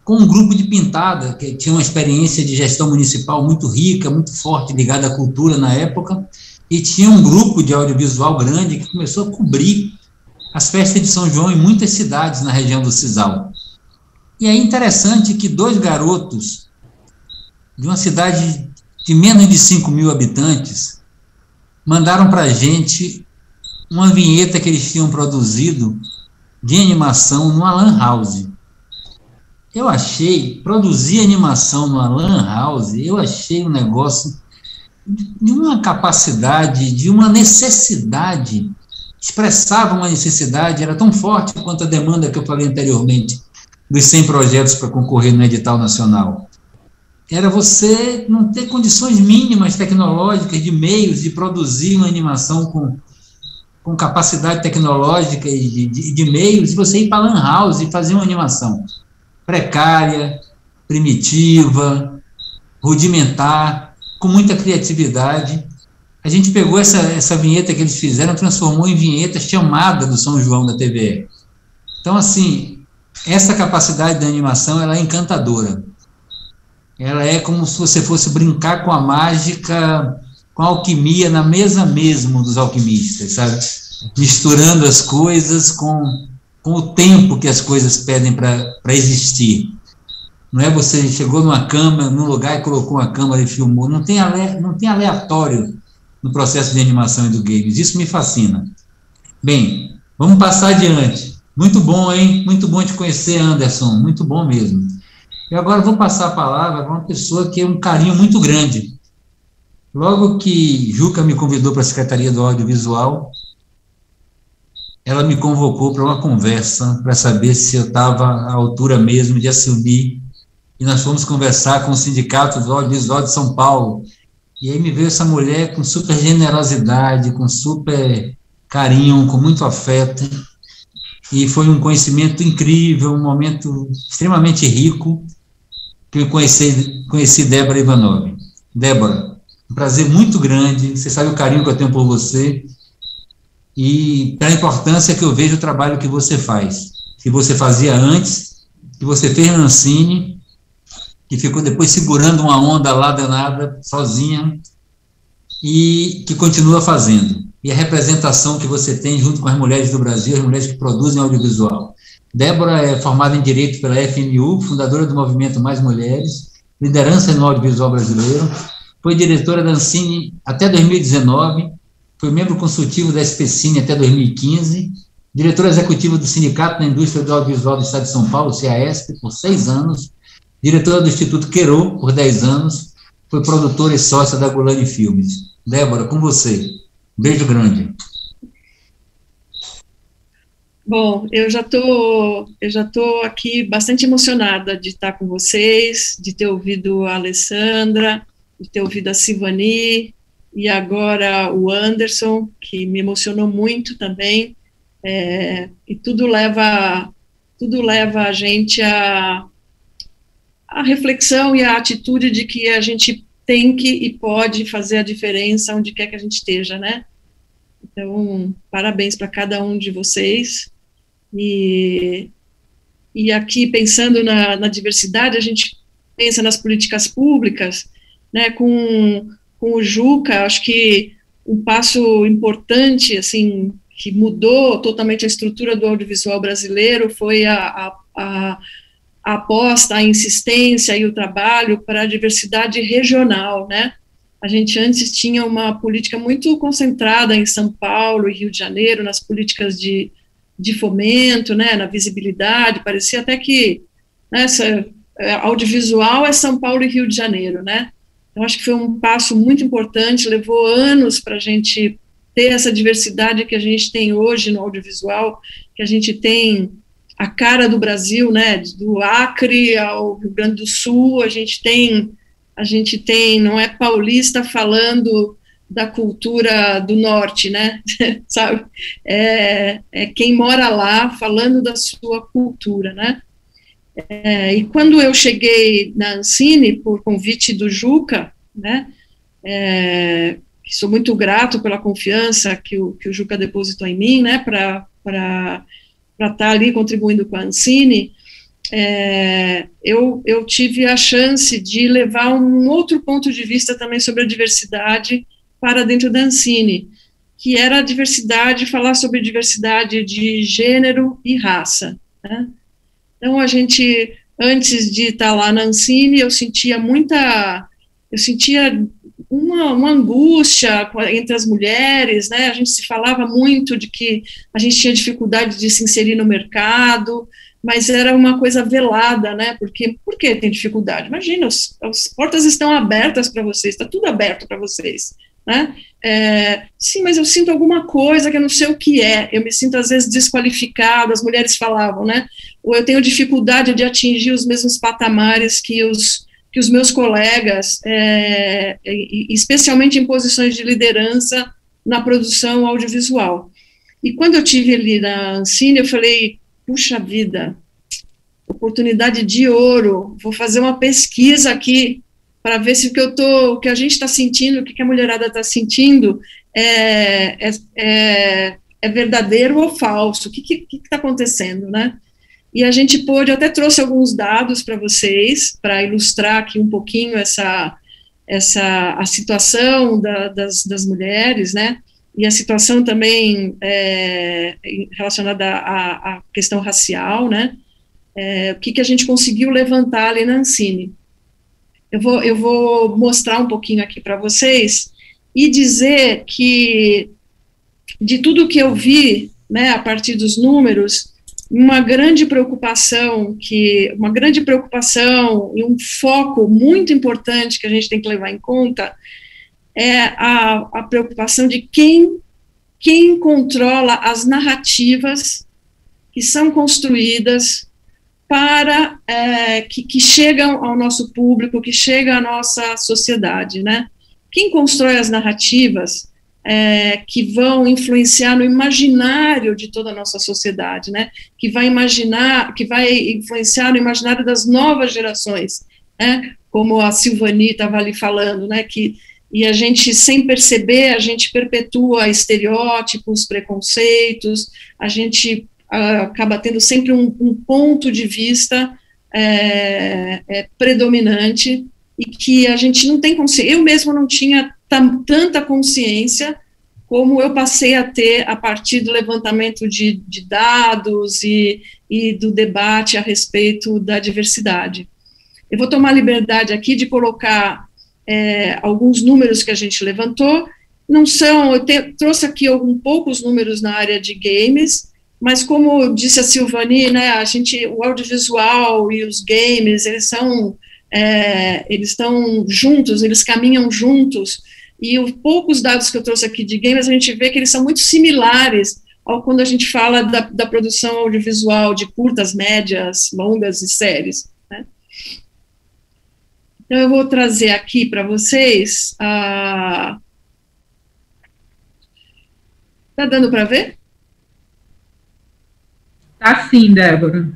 com um grupo de pintada, que tinha uma experiência de gestão municipal muito rica, muito forte, ligada à cultura na época, e tinha um grupo de audiovisual grande que começou a cobrir as festas de São João em muitas cidades na região do Sisal. E é interessante que 2 garotos de uma cidade de menos de 5 mil habitantes mandaram para a gente uma vinheta que eles tinham produzido de animação numa lan house. Eu achei, produzir animação numa lan house, eu achei um negócio de uma capacidade, de uma necessidade, expressava uma necessidade, era tão forte quanto a demanda que eu falei anteriormente, dos 100 projetos para concorrer no edital nacional. Era você não ter condições mínimas tecnológicas, de meios de produzir uma animação com capacidade tecnológica e de meios, e você ir para a lan house e fazer uma animação precária, primitiva, rudimentar, com muita criatividade. A gente pegou essa vinheta que eles fizeram, transformou em vinheta chamada do São João da TVE. Então, assim, essa capacidade da animação, ela é encantadora. Ela é como se você fosse brincar com a mágica, com a alquimia, na mesa mesmo dos alquimistas, sabe? Misturando as coisas com o tempo que as coisas pedem para existir. Não é você chegou numa câmera, num lugar e colocou uma câmera e filmou. Não tem aleatório no processo de animação e do games. Isso me fascina. Bem, vamos passar adiante. Muito bom, hein? Muito bom te conhecer, Anderson. Muito bom mesmo. E agora vou passar a palavra para uma pessoa que é um carinho muito grande. Logo que Juca me convidou para a Secretaria do Audiovisual, ela me convocou para uma conversa para saber se eu estava à altura mesmo de assumir. E nós fomos conversar com o Sindicato do Audiovisual de São Paulo. E aí me veio essa mulher com super generosidade, com super carinho, com muito afeto. E foi um conhecimento incrível, um momento extremamente rico, que eu conheci Débora Ivanov. Débora, um prazer muito grande, você sabe o carinho que eu tenho por você, e pela importância que eu vejo o trabalho que você faz, que você fazia antes, que você fez na Ancine, que ficou depois segurando uma onda lá danada, sozinha, e que continua fazendo. E a representação que você tem junto com as mulheres do Brasil, as mulheres que produzem audiovisual. Débora é formada em Direito pela FMU, fundadora do movimento Mais Mulheres, liderança no audiovisual brasileiro, foi diretora da Ancine até 2019, foi membro consultivo da SPCine até 2015, diretora executiva do Sindicato da Indústria do Audiovisual do Estado de São Paulo, CAESP, por 6 anos, diretora do Instituto Querô, por 10 anos, foi produtora e sócia da Gulani Filmes. Débora, com você. Beijo grande. Bom, eu já tô aqui bastante emocionada de estar com vocês, de ter ouvido a Alessandra, de ter ouvido a Silvani, e agora o Anderson, que me emocionou muito também, e tudo leva a gente a reflexão e a atitude de que a gente tem que e pode fazer a diferença onde quer que a gente esteja, né? Então, parabéns para cada um de vocês, e aqui, pensando na diversidade, a gente pensa nas políticas públicas, né, com o Juca, acho que um passo importante, assim, que mudou totalmente a estrutura do audiovisual brasileiro foi a aposta, a insistência e o trabalho para a diversidade regional, né? A gente antes tinha uma política muito concentrada em São Paulo e Rio de Janeiro, nas políticas de fomento, né, na visibilidade, parecia até que, né, audiovisual é São Paulo e Rio de Janeiro, né? Então, acho que foi um passo muito importante, levou anos para a gente ter essa diversidade que a gente tem hoje no audiovisual, que a gente tem a cara do Brasil, né, do Acre ao Rio Grande do Sul, a gente tem, não é paulista falando da cultura do norte, né, sabe, é quem mora lá falando da sua cultura, né. E quando eu cheguei na Ancine, por convite do Juca, né, que sou muito grato pela confiança que o Juca depositou em mim, né, para estar ali contribuindo com a Ancine, eu tive a chance de levar um outro ponto de vista também sobre a diversidade para dentro da Ancine, que era a diversidade, falar sobre diversidade de gênero e raça, né. Então, a gente, antes de estar lá na Ancine, eu sentia uma angústia entre as mulheres, né, a gente se falava muito de que a gente tinha dificuldade de se inserir no mercado, mas era uma coisa velada, né, por que tem dificuldade? Imagina, as portas estão abertas para vocês, está tudo aberto para vocês, né, sim, mas eu sinto alguma coisa que eu não sei o que eu me sinto às vezes desqualificada, as mulheres falavam, né, ou eu tenho dificuldade de atingir os mesmos patamares que os meus colegas, especialmente em posições de liderança na produção audiovisual. E quando eu tive ali na Ancine, eu falei, puxa vida, oportunidade de ouro, vou fazer uma pesquisa aqui para ver se o que a gente está sentindo, o que a mulherada está sentindo é verdadeiro ou falso, o que está acontecendo, né? E a gente pôde, até trouxe alguns dados para vocês, para ilustrar aqui um pouquinho a situação das mulheres, né, e a situação também relacionada à questão racial, né, o que a gente conseguiu levantar ali na Ancine. Eu vou mostrar um pouquinho aqui para vocês e dizer que, de tudo que eu vi, né, a partir dos números, uma grande preocupação e um foco muito importante que a gente tem que levar em conta é a preocupação de quem controla as narrativas que são construídas para que chegam ao nosso público, que chegam à nossa sociedade, né? Quem constrói as narrativas que vão influenciar no imaginário de toda a nossa sociedade, né, que vai influenciar no imaginário das novas gerações, né, como a Silvani estava ali falando, né, e a gente, sem perceber, a gente perpetua estereótipos, preconceitos, a gente acaba tendo sempre um ponto de vista predominante, e que a gente não tem consciência, eu mesmo não tinha tanta consciência como eu passei a ter a partir do levantamento de dados e do debate a respeito da diversidade. Eu vou tomar liberdade aqui de colocar alguns números que a gente levantou. Não são, trouxe aqui poucos números na área de games, mas como disse a Silvani, né, o audiovisual e os games, eles estão juntos, eles caminham juntos, e os poucos dados que eu trouxe aqui de games, a gente vê que eles são muito similares ao quando a gente fala da produção audiovisual de curtas, médias, longas e séries, né. Então, eu vou trazer aqui para vocês Tá dando para ver? Tá sim, Débora.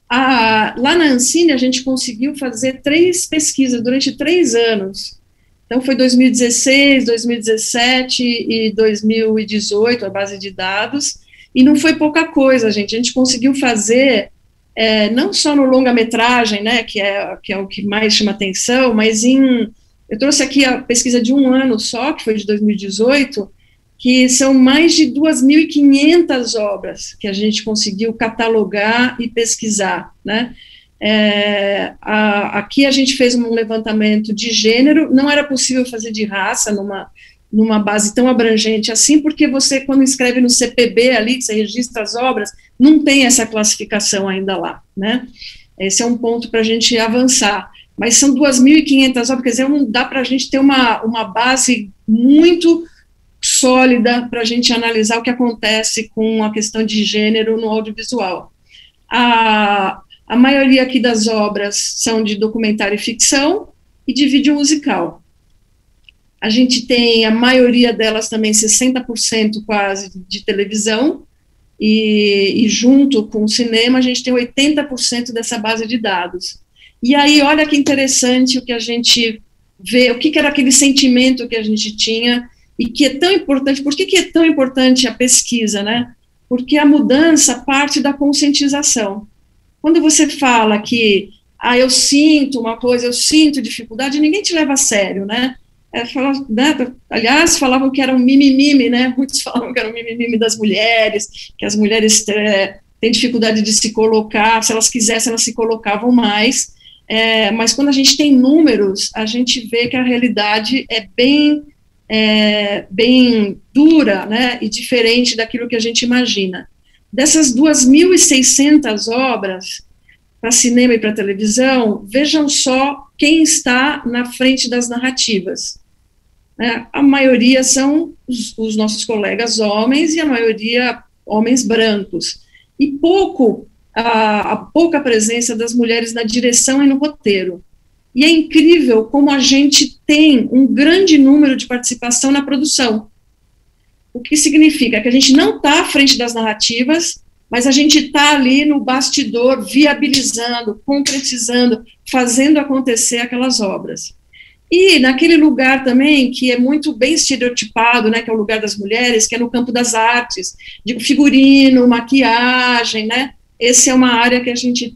Lá na Ancine, a gente conseguiu fazer 3 pesquisas durante 3 anos. Então, foi 2016, 2017 e 2018, a base de dados, e não foi pouca coisa, gente. A gente conseguiu fazer, não só no longa-metragem, né, que é o que mais chama atenção, mas eu trouxe aqui a pesquisa de 1 ano só, que foi de 2018, que são mais de 2.500 obras que a gente conseguiu catalogar e pesquisar, né. Aqui a gente fez um levantamento de gênero, não era possível fazer de raça numa base tão abrangente assim, porque você, quando escreve no CPB ali, que você registra as obras, não tem essa classificação ainda lá, né. Esse é um ponto para a gente avançar, mas são 2.500 obras, quer dizer, dá para a gente ter uma base muito sólida para a gente analisar o que acontece com a questão de gênero no audiovisual. A maioria aqui das obras são de documentário e ficção e de vídeo musical. A gente tem, a maioria delas também, 60% quase de televisão, e junto com o cinema, a gente tem 80% dessa base de dados. E aí, olha que interessante o que a gente vê, o que era aquele sentimento que a gente tinha, e que é tão importante. Por que é tão importante a pesquisa, né? Porque a mudança parte da conscientização. Quando você fala que, eu sinto uma coisa, eu sinto dificuldade, ninguém te leva a sério, né? Aliás, falavam que era um mimimi, né? Muitos falavam que era um mimimi das mulheres, que as mulheres têm dificuldade de se colocar, se elas quisessem, elas se colocavam mais, mas quando a gente tem números, a gente vê que a realidade é bem dura, né, e diferente daquilo que a gente imagina. Dessas 2.600 obras para cinema e para televisão, vejam só quem está na frente das narrativas, né? A maioria são os nossos colegas homens, e a maioria homens brancos, e a pouca presença das mulheres na direção e no roteiro. E é incrível como a gente tem um grande número de participação na produção. O que significa que a gente não está à frente das narrativas, mas a gente está ali no bastidor, viabilizando, concretizando, fazendo acontecer aquelas obras. E naquele lugar também, que é muito bem estereotipado, né, que é o lugar das mulheres, que é no campo das artes, de figurino, maquiagem, né, essa é uma área que a gente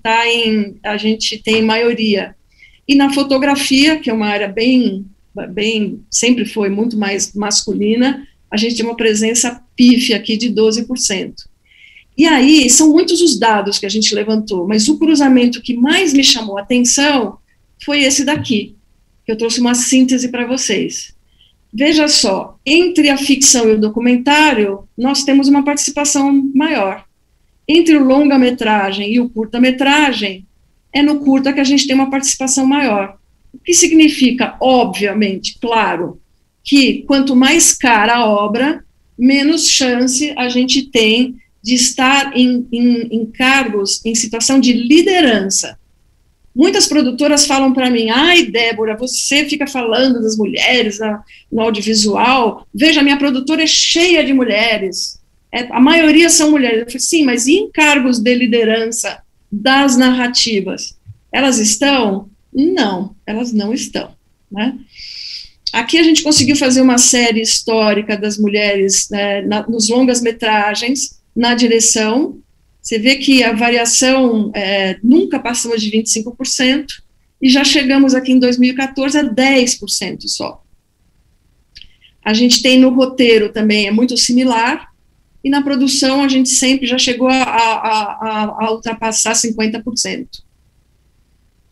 tem maioria. E na fotografia, que é uma área sempre foi muito mais masculina, a gente tem uma presença pífia aqui de 12%. E aí, são muitos os dados que a gente levantou, mas o cruzamento que mais me chamou a atenção foi esse daqui, que eu trouxe uma síntese para vocês. Veja só, entre a ficção e o documentário, nós temos uma participação maior. Entre o longa-metragem e o curta-metragem, é no curta que a gente tem uma participação maior. O que significa, obviamente, claro, que quanto mais cara a obra, menos chance a gente tem de estar em cargos, em situação de liderança. Muitas produtoras falam para mim, Débora, você fica falando das mulheres no audiovisual, veja, minha produtora é cheia de mulheres, a maioria são mulheres. Eu falei, sim, mas e em cargos de liderança das narrativas, elas estão? Não, elas não estão, né? Aqui a gente conseguiu fazer uma série histórica das mulheres, né, nos longas-metragens, na direção. Você vê que a variação nunca passou de 25%, e já chegamos aqui em 2014 a 10% só. A gente tem no roteiro também, é muito similar, e na produção a gente sempre já chegou a ultrapassar 50%.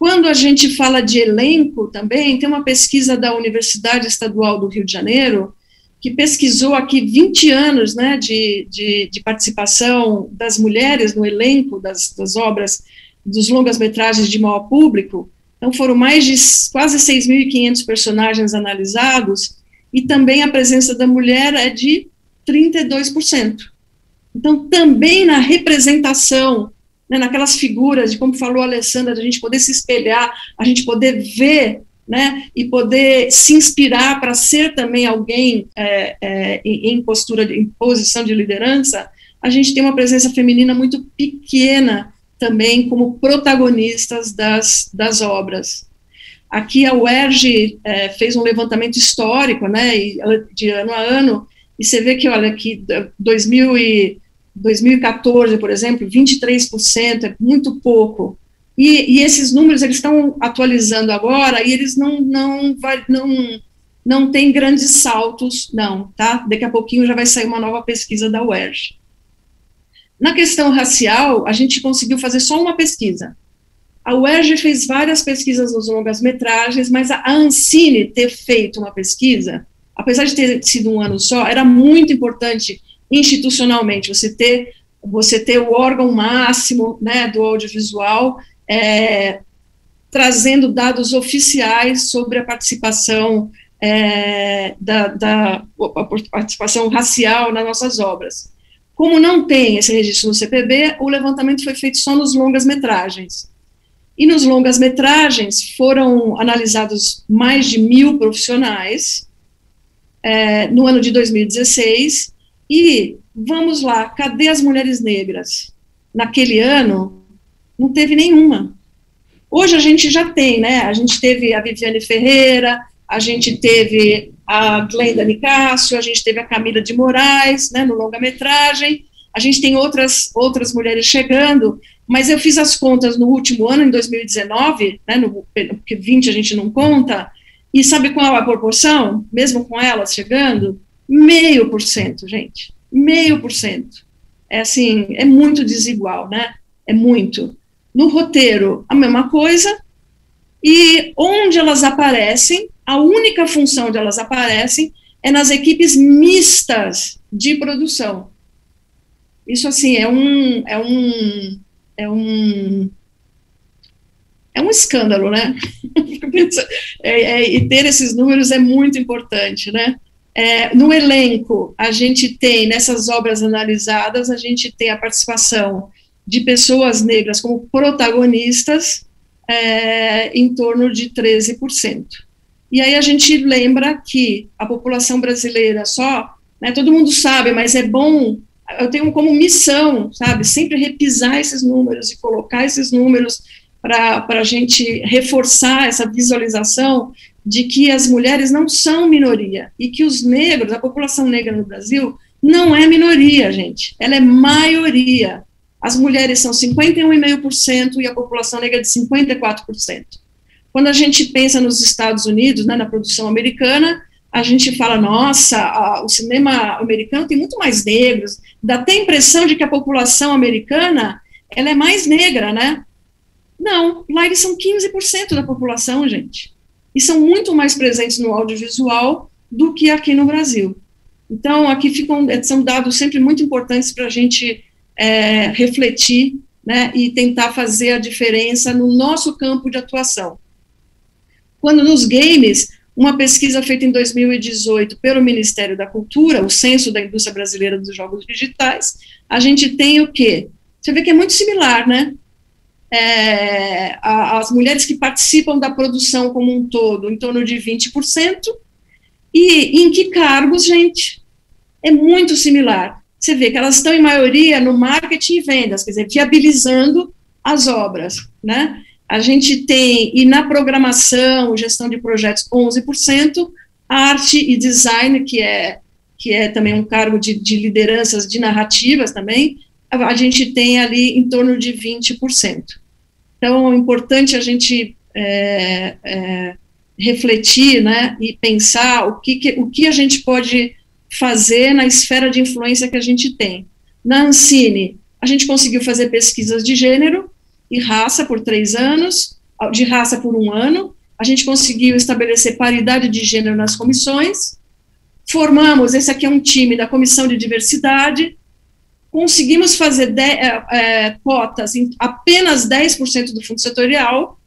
Quando a gente fala de elenco também, tem uma pesquisa da Universidade Estadual do Rio de Janeiro, que pesquisou aqui 20 anos, né, de participação das mulheres no elenco das obras, dos longas-metragens de maior público. Então, foram mais de quase 6.500 personagens analisados, e também a presença da mulher é de 32%. Então, também na representação, né, naquelas figuras, de como falou a Alessandra, a gente poder se espelhar, a gente poder ver, né, e poder se inspirar para ser também alguém em posição de liderança, a gente tem uma presença feminina muito pequena também como protagonistas das obras. Aqui a UERJ fez um levantamento histórico, né, de ano a ano, e você vê que, olha, que 2014, por exemplo, 23%, é muito pouco. E esses números, eles estão atualizando agora, e eles não têm grandes saltos, não, tá? Daqui a pouquinho já vai sair uma nova pesquisa da UERJ. Na questão racial, a gente conseguiu fazer só uma pesquisa. A UERJ fez várias pesquisas nos longas-metragens, mas a Ancine ter feito uma pesquisa, apesar de ter sido um ano só, era muito importante institucionalmente, você ter o órgão máximo, né, do audiovisual, trazendo dados oficiais sobre a participação a participação racial nas nossas obras. Como não tem esse registro no CPB, o levantamento foi feito só nos longas-metragens. E nos longas-metragens foram analisados mais de 1.000 profissionais no ano de 2016, e vamos lá, cadê as mulheres negras? Naquele ano, não teve nenhuma. Hoje a gente já tem, né, a gente teve a Viviane Ferreira, a gente teve a Glenda Nicásio, a gente teve a Camila de Moraes, né, no longa-metragem, a gente tem outras mulheres chegando, mas eu fiz as contas no último ano, em 2019, né, porque 20 a gente não conta, e sabe qual é a proporção, mesmo com elas chegando? 0,5%, gente, 0,5%. É assim, é muito desigual, né, é muito. No roteiro, a mesma coisa, e onde elas aparecem, a única função onde elas aparecem é nas equipes mistas de produção. Isso, assim, é um escândalo, né? E ter esses números é muito importante, né? No elenco, a gente tem, nessas obras analisadas, a gente tem a participação de pessoas negras como protagonistas, em torno de 13%. E aí a gente lembra que a população brasileira né, todo mundo sabe, mas é bom, eu tenho como missão, sabe, sempre repisar esses números e colocar esses números para a gente reforçar essa visualização de que as mulheres não são minoria, e que os negros, a população negra no Brasil, não é minoria, gente, ela é maioria. As mulheres são 51,5% e a população negra de 54%. Quando a gente pensa nos Estados Unidos, né, na produção americana, a gente fala, nossa, o cinema americano tem muito mais negros, dá até a impressão de que a população americana, ela é mais negra, né? Não, lá eles são 15% da população, gente, e são muito mais presentes no audiovisual do que aqui no Brasil. Então, aqui são dados sempre muito importantes para a gente refletir, né, e tentar fazer a diferença no nosso campo de atuação. Quando nos games, uma pesquisa feita em 2018 pelo Ministério da Cultura, o Censo da Indústria Brasileira dos Jogos Digitais, a gente tem o quê? Você vê que é muito similar, né? As mulheres que participam da produção como um todo, em torno de 20%, e em que cargos, gente? É muito similar. Você vê que elas estão, em maioria, no marketing e vendas, quer dizer, viabilizando as obras, né? A gente tem, e na programação, gestão de projetos, 11%, arte e design, que é também um cargo de lideranças de narrativas também, a gente tem ali em torno de 20%. Então, é importante a gente refletir, né, e pensar o que a gente pode fazer na esfera de influência que a gente tem. Na Ancine, a gente conseguiu fazer pesquisas de gênero e raça por 3 anos, de raça por 1 ano, a gente conseguiu estabelecer paridade de gênero nas comissões, formamos, esse aqui é um time da Comissão de Diversidade, conseguimos fazer cotas em apenas 10% do fundo setorial,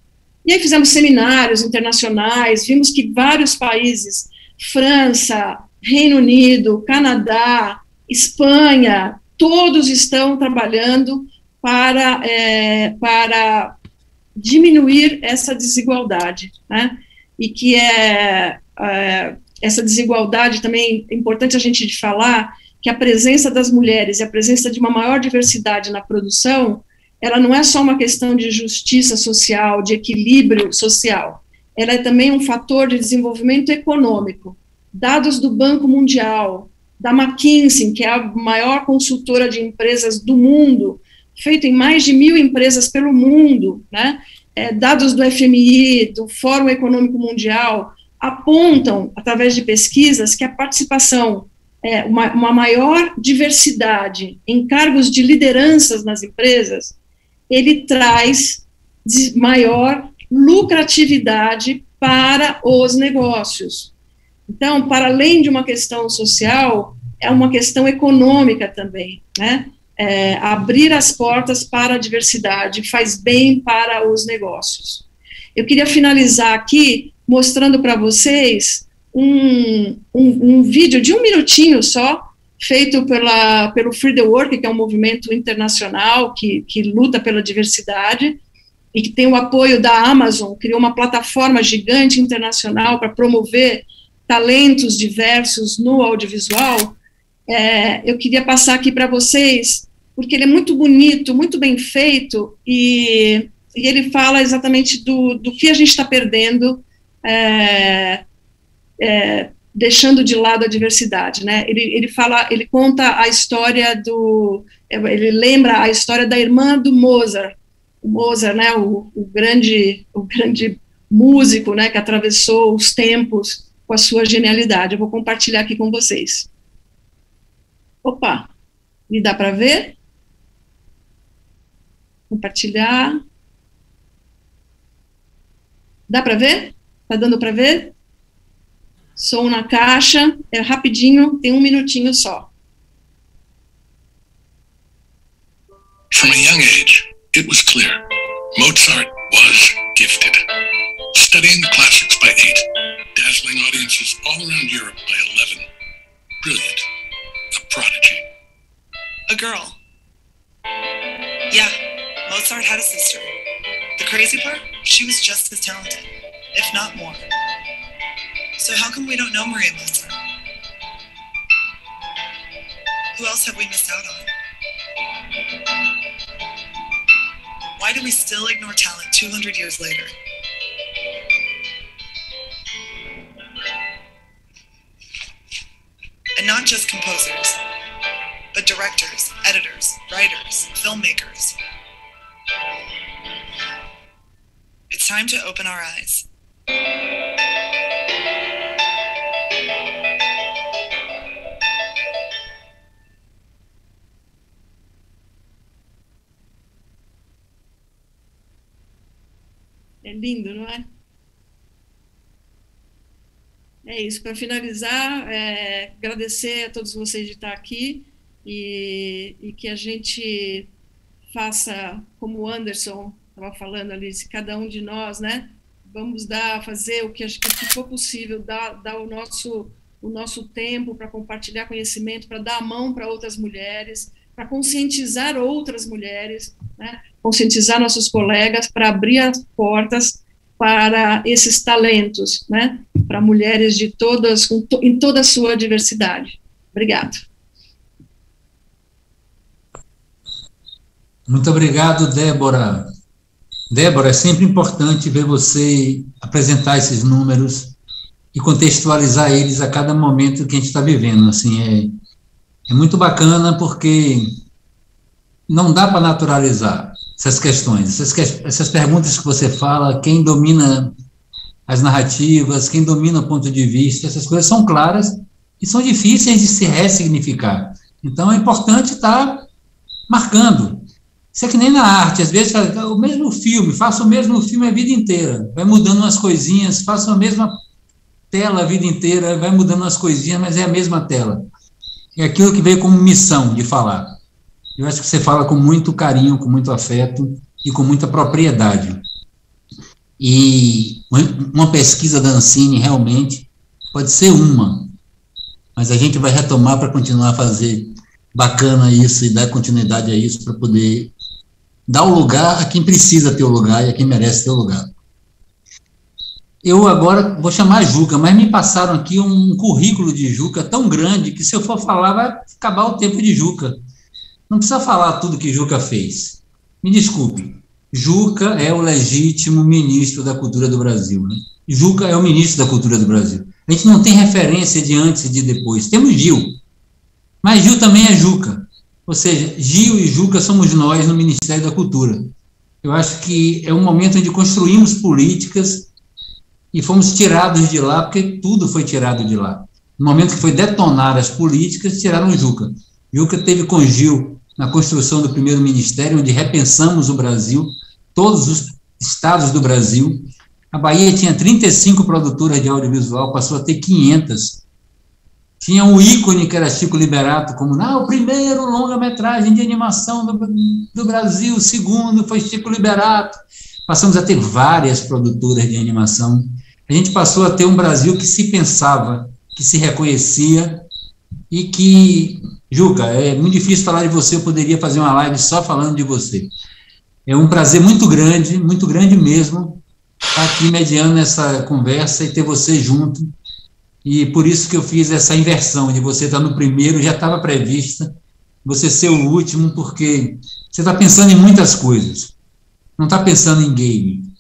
e aí fizemos seminários internacionais, vimos que vários países, França, Reino Unido, Canadá, Espanha, todos estão trabalhando para diminuir essa desigualdade, né? E que essa desigualdade também é importante a gente falar que a presença das mulheres e a presença de uma maior diversidade na produção, ela não é só uma questão de justiça social, de equilíbrio social, ela é também um fator de desenvolvimento econômico. Dados do Banco Mundial, da McKinsey, que é a maior consultora de empresas do mundo, feito em mais de 1.000 empresas pelo mundo, né? Dados do FMI, do Fórum Econômico Mundial, apontam, através de pesquisas, que a participação, uma maior diversidade em cargos de lideranças nas empresas, ele traz maior lucratividade para os negócios. Então, para além de uma questão social, é uma questão econômica também, né? Abrir as portas para a diversidade faz bem para os negócios. Eu queria finalizar aqui mostrando para vocês um vídeo de 1 minutinho só, feito pelo Free the Work, que é um movimento internacional que luta pela diversidade, e que tem o apoio da Amazon, criou uma plataforma gigante internacional para promover talentos diversos no audiovisual. Eu queria passar aqui para vocês, porque ele é muito bonito, muito bem feito, e ele fala exatamente do que a gente está perdendo, deixando de lado a diversidade, né? Ele conta a história ele lembra a história da irmã do Mozart, né, o grande músico, né, que atravessou os tempos com a sua genialidade. Eu vou compartilhar aqui com vocês. Opa, me dá para ver? Compartilhar. Dá para ver? Tá dando para ver? Som na caixa, é rapidinho, tem 1 minutinho só. From a young age, it was clear Mozart was gifted. Studying the classics by 8, dazzling audiences all around Europe by 11. Brilliant. A prodigy. A girl. Yeah, Mozart had a sister. The crazy part, she was just as talented, if not more. So how come we don't know Maria Mozart? Who else have we missed out on? Why do we still ignore talent 200 years later? And not just composers, but directors, editors, writers, filmmakers. It's time to open our eyes. É lindo, não é? É isso, para finalizar, agradecer a todos vocês de estar aqui e que a gente faça, como o Anderson estava falando ali, se cada um de nós, né, vamos fazer o que for possível, dar o nosso tempo para compartilhar conhecimento, para dar a mão para outras mulheres, para conscientizar outras mulheres, né, conscientizar nossos colegas, para abrir as portas para esses talentos, né, para mulheres de em toda a sua diversidade. Obrigado. Muito obrigado, Débora. Débora, é sempre importante ver você apresentar esses números e contextualizar eles a cada momento que a gente está vivendo. Assim, é muito bacana porque não dá para naturalizar essas questões, essas perguntas que você fala, quem domina as narrativas, quem domina o ponto de vista, essas coisas são claras e são difíceis de se ressignificar. Então, é importante estar marcando. Isso é que nem na arte, às vezes o mesmo filme, faço o mesmo filme a vida inteira, vai mudando umas coisinhas, faço a mesma tela a vida inteira, vai mudando umas coisinhas, mas é a mesma tela. É aquilo que veio como missão de falar. Eu acho que você fala com muito carinho, com muito afeto e com muita propriedade. E uma pesquisa da Ancine realmente pode ser uma, mas a gente vai retomar para continuar a fazer bacana isso e dar continuidade a isso para poder dar o lugar a quem precisa ter o lugar e a quem merece ter o lugar. Eu agora vou chamar a Juca, mas me passaram aqui um currículo de Juca tão grande que se eu for falar vai acabar o tempo de Juca. Não precisa falar tudo que Juca fez. Me desculpe, Juca é o legítimo ministro da cultura do Brasil, né? Juca é o ministro da cultura do Brasil. A gente não tem referência de antes e de depois. Temos Gil, mas Gil também é Juca. Ou seja, Gil e Juca somos nós no Ministério da Cultura. Eu acho que é um momento onde construímos políticas e fomos tirados de lá, porque tudo foi tirado de lá. No momento que foi detonar as políticas, tiraram o Juca. Juca teve com Gil na construção do primeiro ministério, onde repensamos o Brasil, todos os estados do Brasil. A Bahia tinha 35 produtoras de audiovisual, passou a ter 500. Tinha um ícone que era Chico Liberato, como o primeiro longa-metragem de animação do Brasil, o segundo foi Chico Liberato. Passamos a ter várias produtoras de animação. A gente passou a ter um Brasil que se pensava, que se reconhecia e que, Juca, é muito difícil falar de você, eu poderia fazer uma live só falando de você. É um prazer muito grande mesmo, estar aqui mediando essa conversa e ter você junto. E por isso que eu fiz essa inversão, de você estar no primeiro, já estava prevista, você ser o último, porque você está pensando em muitas coisas. Não está pensando em game,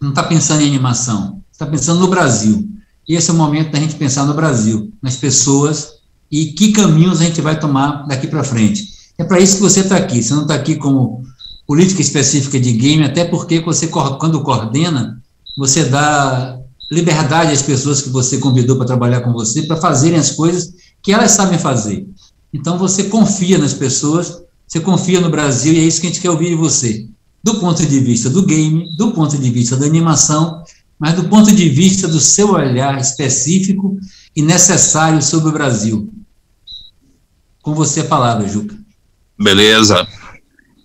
não está pensando em animação, está pensando no Brasil. E esse é o momento da gente pensar no Brasil, nas pessoas e que caminhos a gente vai tomar daqui para frente. É para isso que você está aqui. Você não está aqui como política específica de game, até porque você, quando coordena, você dá liberdade às pessoas que você convidou para trabalhar com você, para fazerem as coisas que elas sabem fazer. Então, você confia nas pessoas, você confia no Brasil, e é isso que a gente quer ouvir de você. Do ponto de vista do game, do ponto de vista da animação, mas do ponto de vista do seu olhar específico e necessário sobre o Brasil. Com você a palavra, Juca. Beleza.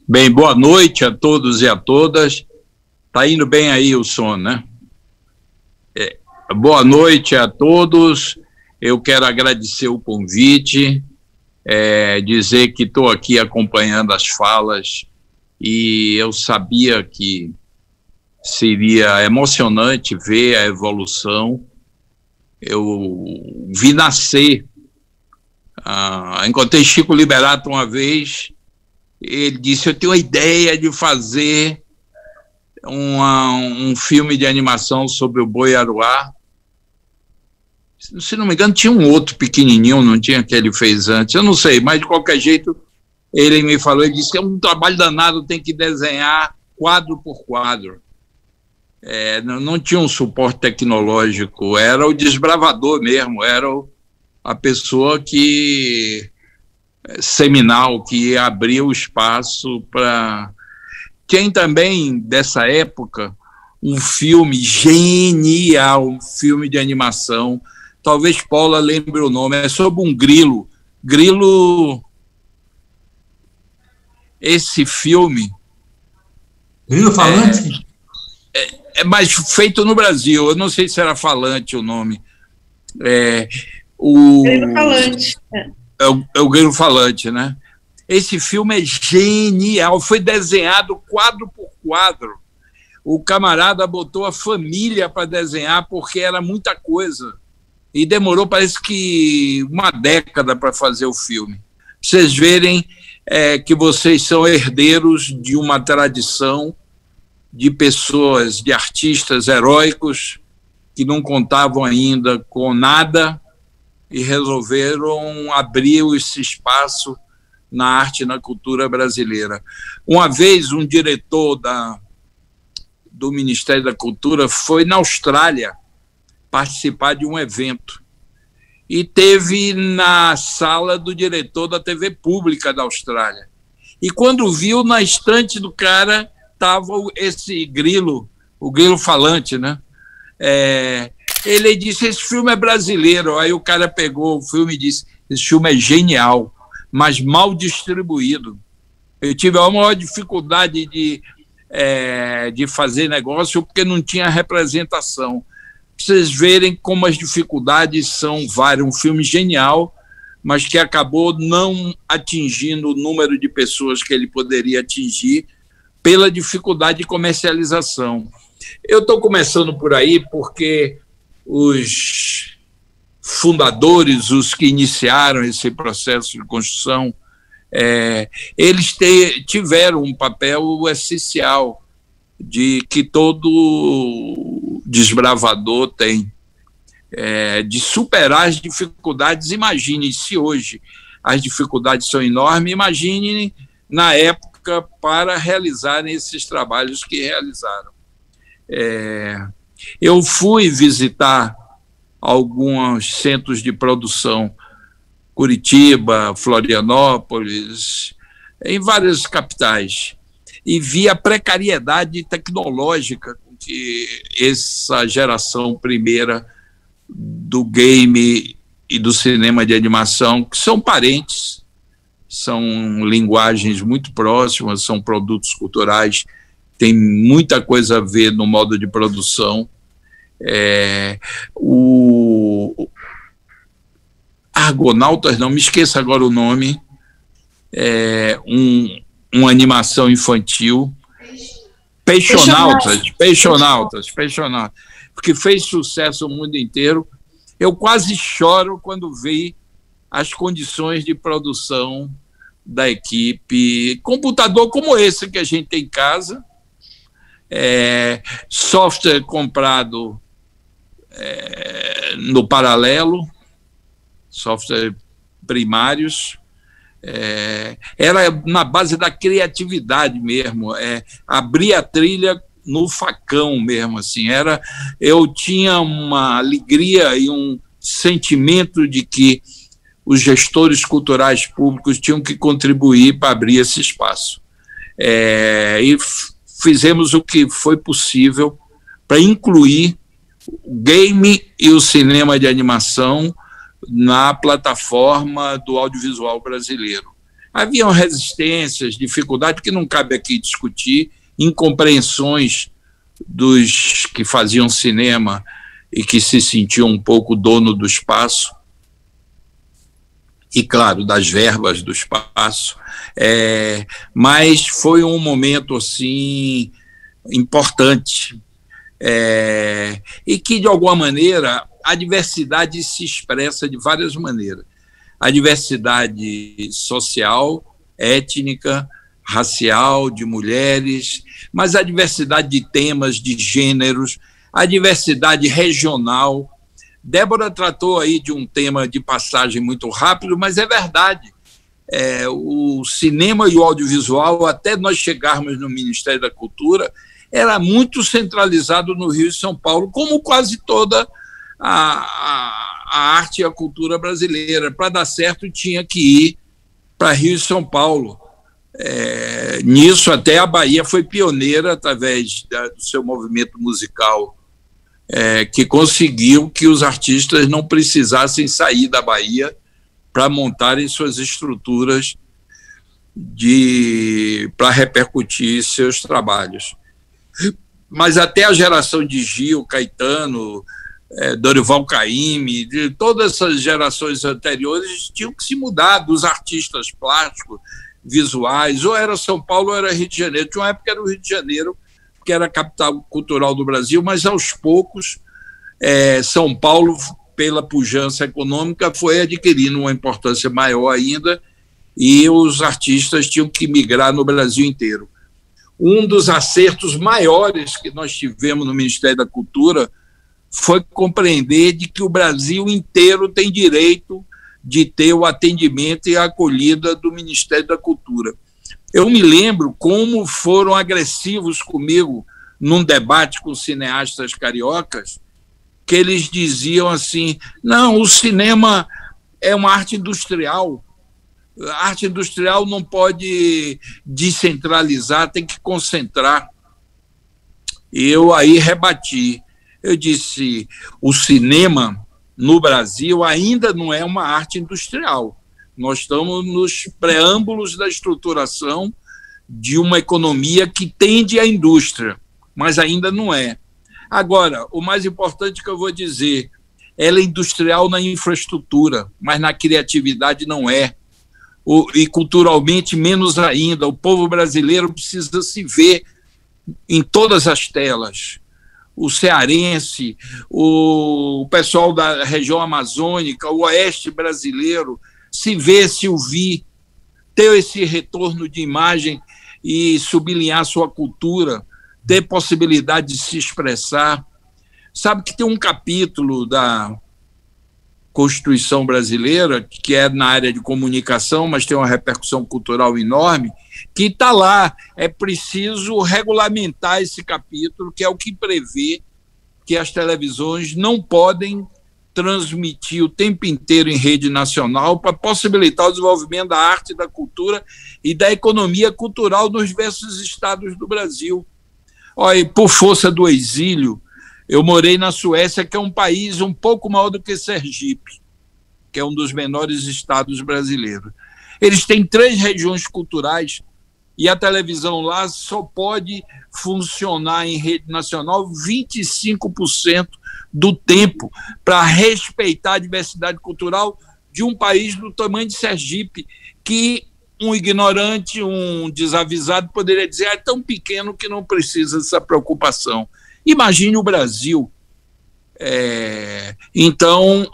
Bem, boa noite a todos e a todas. Tá indo bem aí o som, né? Boa noite a todos. Eu quero agradecer o convite, dizer que estou aqui acompanhando as falas e eu sabia que seria emocionante ver a evolução. Eu vi nascer. Encontrei Chico Liberato uma vez, ele disse, eu tenho a ideia de fazer um filme de animação sobre o Boi Aruá. Se não me engano, tinha um outro pequenininho, não tinha que ele fez antes, eu não sei, mas de qualquer jeito, ele me falou, ele disse, é um trabalho danado, tem que desenhar quadro por quadro. Não tinha um suporte tecnológico, era o desbravador mesmo, era a pessoa que, seminal, que abriu o espaço para... Tem também, dessa época, um filme genial, um filme de animação, talvez Paula lembre o nome, é sobre um grilo. Esse filme... Grilo falante? Mas feito no Brasil, eu não sei se era falante o nome. Grilo falante. É o grilo falante, né? Esse filme é genial, foi desenhado quadro por quadro. O camarada botou a família para desenhar porque era muita coisa. E demorou, parece que, uma década para fazer o filme. Vocês verem que vocês são herdeiros de uma tradição de pessoas, de artistas heróicos que não contavam ainda com nada e resolveram abrir esse espaço na arte e na cultura brasileira. Uma vez, um diretor do Ministério da Cultura foi na Austrália participar de um evento e teve na sala do diretor da TV Pública da Austrália. E quando viu, na estante do cara estava esse grilo, o grilo falante, né? Ele disse, esse filme é brasileiro. Aí o cara pegou o filme e disse, esse filme é genial, mas mal distribuído. Eu tive a maior dificuldade de fazer negócio porque não tinha representação. Pra vocês verem como as dificuldades são várias. Um filme genial, mas que acabou não atingindo o número de pessoas que ele poderia atingir pela dificuldade de comercialização. Eu estou começando por aí porque os fundadores, os que iniciaram esse processo de construção, eles tiveram um papel essencial de que todo desbravador tem, de superar as dificuldades. Imagine se hoje as dificuldades são enormes, imagine na época para realizarem esses trabalhos que realizaram. Eu fui visitar alguns centros de produção, Curitiba, Florianópolis, em várias capitais, e vi a precariedade tecnológica com que essa geração primeira do game e do cinema de animação, que são parentes, são linguagens muito próximas, são produtos culturais, tem muita coisa a ver no modo de produção. O Argonautas, não me esqueça agora o nome, uma animação infantil, Peixonautas, porque fez sucesso no mundo inteiro. Eu quase choro quando vi as condições de produção da equipe. Computador como esse que a gente tem em casa, software comprado no paralelo, software primários, era na base da criatividade mesmo, abrir a trilha no facão mesmo, assim, eu tinha uma alegria e um sentimento de que os gestores culturais públicos tinham que contribuir para abrir esse espaço. E fizemos o que foi possível para incluir o game e o cinema de animação na plataforma do audiovisual brasileiro. Haviam resistências, dificuldades que não cabe aqui discutir, incompreensões dos que faziam cinema e que se sentiam um pouco dono do espaço, e, claro, das verbas do espaço, mas foi um momento, assim, importante, e que, de alguma maneira, a diversidade se expressa de várias maneiras. A diversidade social, étnica, racial, de mulheres, mas a diversidade de temas, de gêneros, a diversidade regional. Débora tratou aí de um tema de passagem muito rápido, mas é verdade. O cinema e o audiovisual, até nós chegarmos no Ministério da Cultura, era muito centralizado no Rio e São Paulo, como quase toda a arte e a cultura brasileira. Para dar certo, tinha que ir para Rio e São Paulo. Nisso, até a Bahia foi pioneira através do seu movimento musical, que conseguiu que os artistas não precisassem sair da Bahia para montarem suas estruturas para repercutir seus trabalhos. Mas até a geração de Gil, Caetano, Dorival Caymmi, de todas essas gerações anteriores tinham que se mudar, dos artistas plásticos, visuais, ou era São Paulo ou era Rio de Janeiro. Tinha uma época que era o Rio de Janeiro, que era a capital cultural do Brasil, mas aos poucos São Paulo, pela pujança econômica, foi adquirindo uma importância maior ainda, e os artistas tinham que migrar no Brasil inteiro. Um dos acertos maiores que nós tivemos no Ministério da Cultura foi compreender de que o Brasil inteiro tem direito de ter o atendimento e a acolhida do Ministério da Cultura. Eu me lembro como foram agressivos comigo num debate com cineastas cariocas, que eles diziam assim, não, o cinema é uma arte industrial, A arte industrial não pode descentralizar, tem que concentrar. Eu aí rebati. Eu disse, o cinema no Brasil ainda não é uma arte industrial. Nós estamos nos preâmbulos da estruturação de uma economia que tende à indústria, mas ainda não é. Agora, o mais importante que eu vou dizer, ela é industrial na infraestrutura, mas na criatividade não é. E culturalmente menos ainda. O povo brasileiro precisa se ver em todas as telas. O cearense, o pessoal da região amazônica, o oeste brasileiro, se ver, se ouvir, ter esse retorno de imagem e sublinhar sua cultura, ter possibilidade de se expressar. Sabe que tem um capítulo da Constituição brasileira, que é na área de comunicação, mas tem uma repercussão cultural enorme, que está lá. É preciso regulamentar esse capítulo, que é o que prevê que as televisões não podem transmitir o tempo inteiro em rede nacional para possibilitar o desenvolvimento da arte, da cultura e da economia cultural nos diversos estados do Brasil. Olha, por força do exílio, eu morei na Suécia, que é um país um pouco maior do que Sergipe, que é um dos menores estados brasileiros. Eles têm 3 regiões culturais e a televisão lá só pode funcionar em rede nacional 25% do tempo para respeitar a diversidade cultural de um país do tamanho de Sergipe, que um ignorante, um desavisado poderia dizer é tão pequeno que não precisa dessa preocupação. Imagine o Brasil. Então,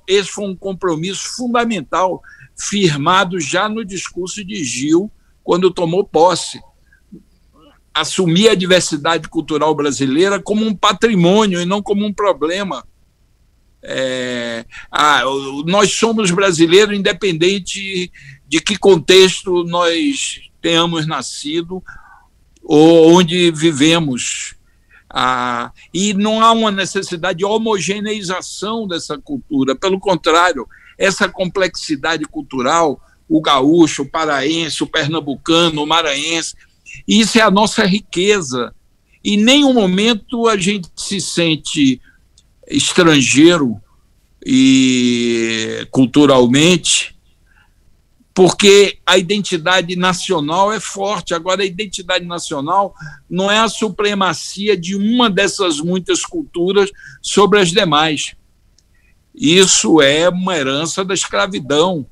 esse foi um compromisso fundamental, firmado já no discurso de Gil, quando tomou posse. Assumir a diversidade cultural brasileira como um patrimônio e não como um problema. Nós somos brasileiros, independente de que contexto nós tenhamos nascido ou onde vivemos. E não há uma necessidade de homogeneização dessa cultura. Pelo contrário, essa complexidade cultural, o gaúcho, o paraense, o pernambucano, o maranhense, isso é a nossa riqueza. Em nenhum momento a gente se sente estrangeiro e culturalmente, porque a identidade nacional é forte. Agora, a identidade nacional não é a supremacia de uma dessas muitas culturas sobre as demais. Isso é uma herança da escravidão,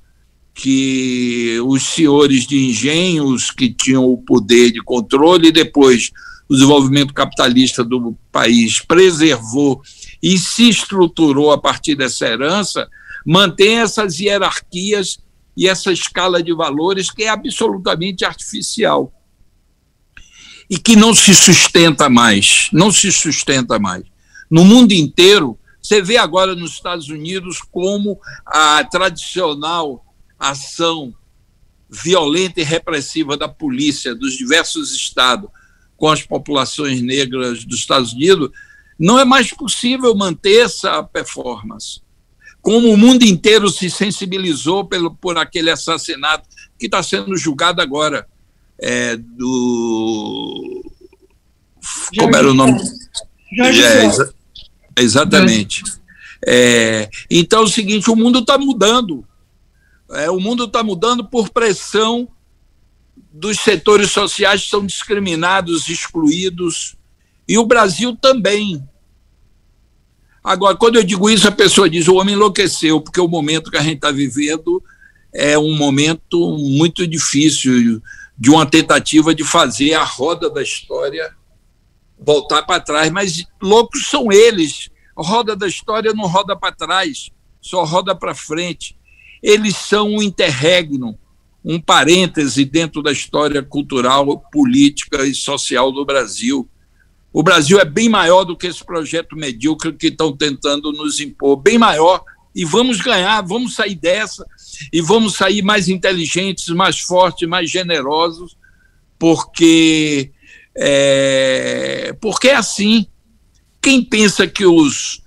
que os senhores de engenhos que tinham o poder de controle, e depois o desenvolvimento capitalista do país preservou e se estruturou a partir dessa herança, mantém essas hierarquias e essa escala de valores que é absolutamente artificial e que não se sustenta mais, não se sustenta mais. No mundo inteiro, você vê agora nos Estados Unidos como a tradicional ação violenta e repressiva da polícia dos diversos estados com as populações negras dos Estados Unidos, não é mais possível manter essa performance. Como o mundo inteiro se sensibilizou por aquele assassinato que está sendo julgado agora, como era o nome? Exatamente. Então é o seguinte, o mundo está mudando. O mundo está mudando por pressão dos setores sociais que são discriminados, excluídos, e o Brasil também. Agora, quando eu digo isso, a pessoa diz, o homem enlouqueceu, porque o momento que a gente está vivendo é um momento muito difícil, de uma tentativa de fazer a roda da história voltar para trás, mas loucos são eles. A roda da história não roda para trás, só roda para frente. Eles são um interregno, um parêntese dentro da história cultural, política e social do Brasil. O Brasil é bem maior do que esse projeto medíocre que estão tentando nos impor, bem maior, e vamos ganhar, vamos sair dessa, e vamos sair mais inteligentes, mais fortes, mais generosos, porque é assim. Quem pensa que os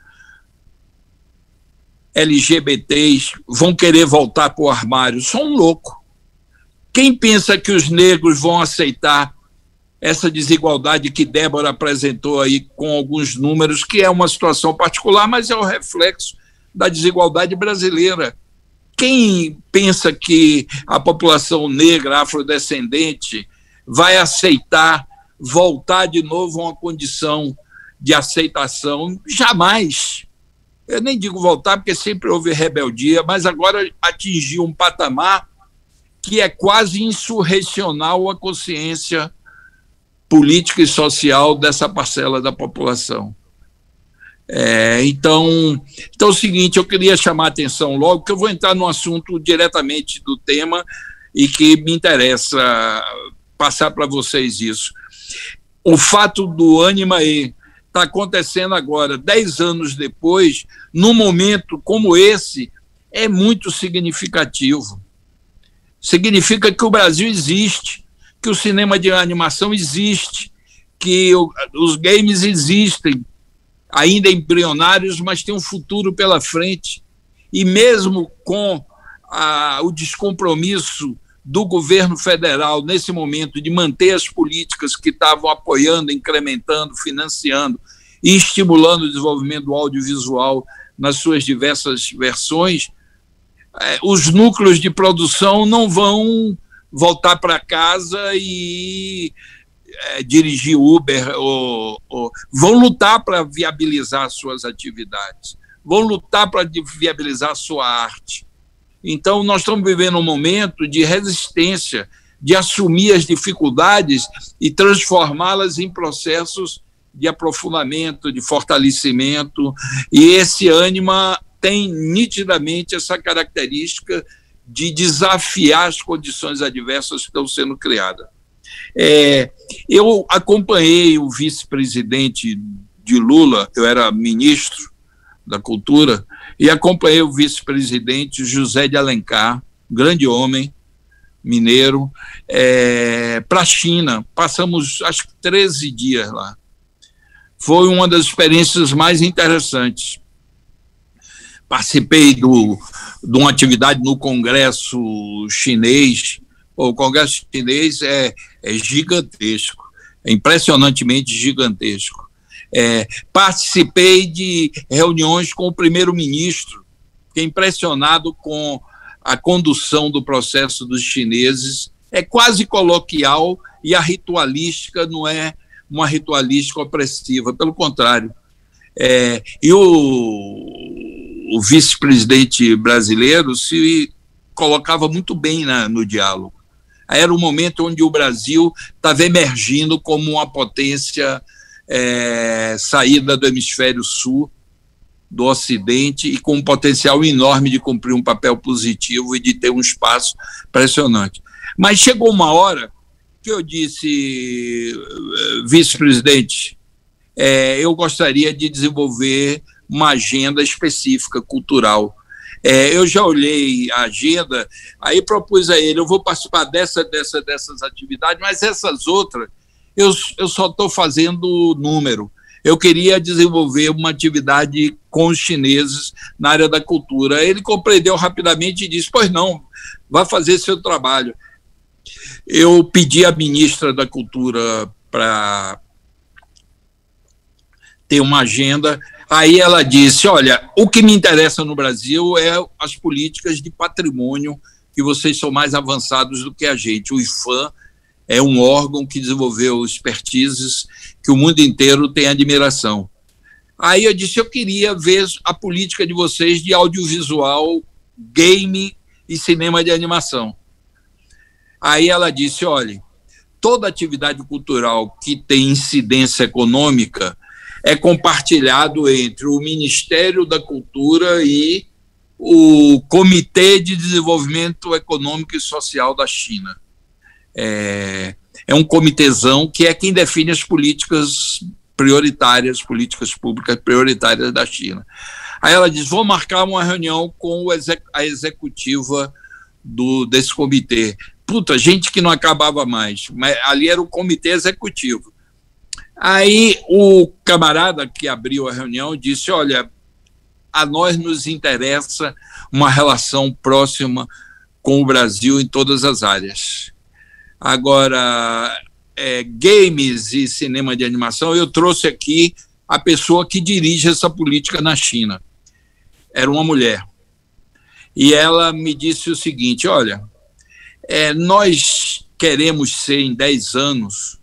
LGBTs vão querer voltar para o armário. Só um louco. Quem pensa que os negros vão aceitar essa desigualdade que Débora apresentou aí com alguns números, que é uma situação particular, mas é o reflexo da desigualdade brasileira? Quem pensa que a população negra, afrodescendente, vai aceitar voltar de novo a uma condição de aceitação? Jamais. Eu nem digo voltar, porque sempre houve rebeldia, mas agora atingiu um patamar que é quase insurrecional à consciência política e social dessa parcela da população. Então é o seguinte, eu queria chamar a atenção logo, que eu vou entrar num assunto diretamente do tema e que me interessa passar para vocês isso. O fato do Animae está acontecendo agora, 10 anos depois, num momento como esse, é muito significativo. Significa que o Brasil existe, que o cinema de animação existe, que os games existem, ainda embrionários, mas tem um futuro pela frente. E mesmo com o descompromisso do governo federal, nesse momento, de manter as políticas que estavam apoiando, incrementando, financiando e estimulando o desenvolvimento do audiovisual nas suas diversas versões, os núcleos de produção não vão voltar para casa e dirigir Uber, ou vão lutar para viabilizar suas atividades, vão lutar para viabilizar sua arte. Então, nós estamos vivendo um momento de resistência, de assumir as dificuldades e transformá-las em processos de aprofundamento, de fortalecimento, e esse Anima tem nitidamente essa característica de desafiar as condições adversas que estão sendo criadas. Eu acompanhei o vice-presidente de Lula, eu era ministro da Cultura, e acompanhei o vice-presidente José de Alencar, grande homem, mineiro, para a China. Passamos, acho que 13 dias lá. Foi uma das experiências mais interessantes. Participei de uma atividade no Congresso Chinês. O Congresso Chinês é gigantesco, é impressionantemente gigantesco. Participei de reuniões com o primeiro-ministro, fiquei impressionado com a condução do processo dos chineses. É quase coloquial e a ritualística não é uma ritualística opressiva, pelo contrário. E o vice-presidente brasileiro se colocava muito bem no diálogo. Era um momento onde o Brasil estava emergindo como uma potência saída do hemisfério sul, do Ocidente, e com um potencial enorme de cumprir um papel positivo e de ter um espaço impressionante. Mas chegou uma hora que eu disse, vice-presidente, eu gostaria de desenvolver uma agenda específica, cultural. Eu já olhei a agenda, aí propus a ele, eu vou participar dessas atividades, mas essas outras, eu só estou fazendo número. Eu queria desenvolver uma atividade com os chineses na área da cultura. Ele compreendeu rapidamente e disse, pois não, vá fazer seu trabalho. Eu pedi à ministra da Cultura para ter uma agenda. Aí ela disse, olha, o que me interessa no Brasil é as políticas de patrimônio, que vocês são mais avançados do que a gente. O IFAM é um órgão que desenvolveu expertises que o mundo inteiro tem admiração. Aí eu disse, eu queria ver a política de vocês de audiovisual, game e cinema de animação. Aí ela disse, olha, toda atividade cultural que tem incidência econômica é compartilhado entre o Ministério da Cultura e o Comitê de Desenvolvimento Econômico e Social da China. É um comitêzão que é quem define as políticas prioritárias, políticas públicas prioritárias da China. Aí ela diz, vou marcar uma reunião com a executiva desse comitê. Puta, gente que não acabava mais, mas ali era o comitê executivo. Aí o camarada que abriu a reunião disse, olha, a nós nos interessa uma relação próxima com o Brasil em todas as áreas. Agora, games e cinema de animação, eu trouxe aqui a pessoa que dirige essa política na China. Era uma mulher. E ela me disse o seguinte, olha, nós queremos ser, em 10 anos,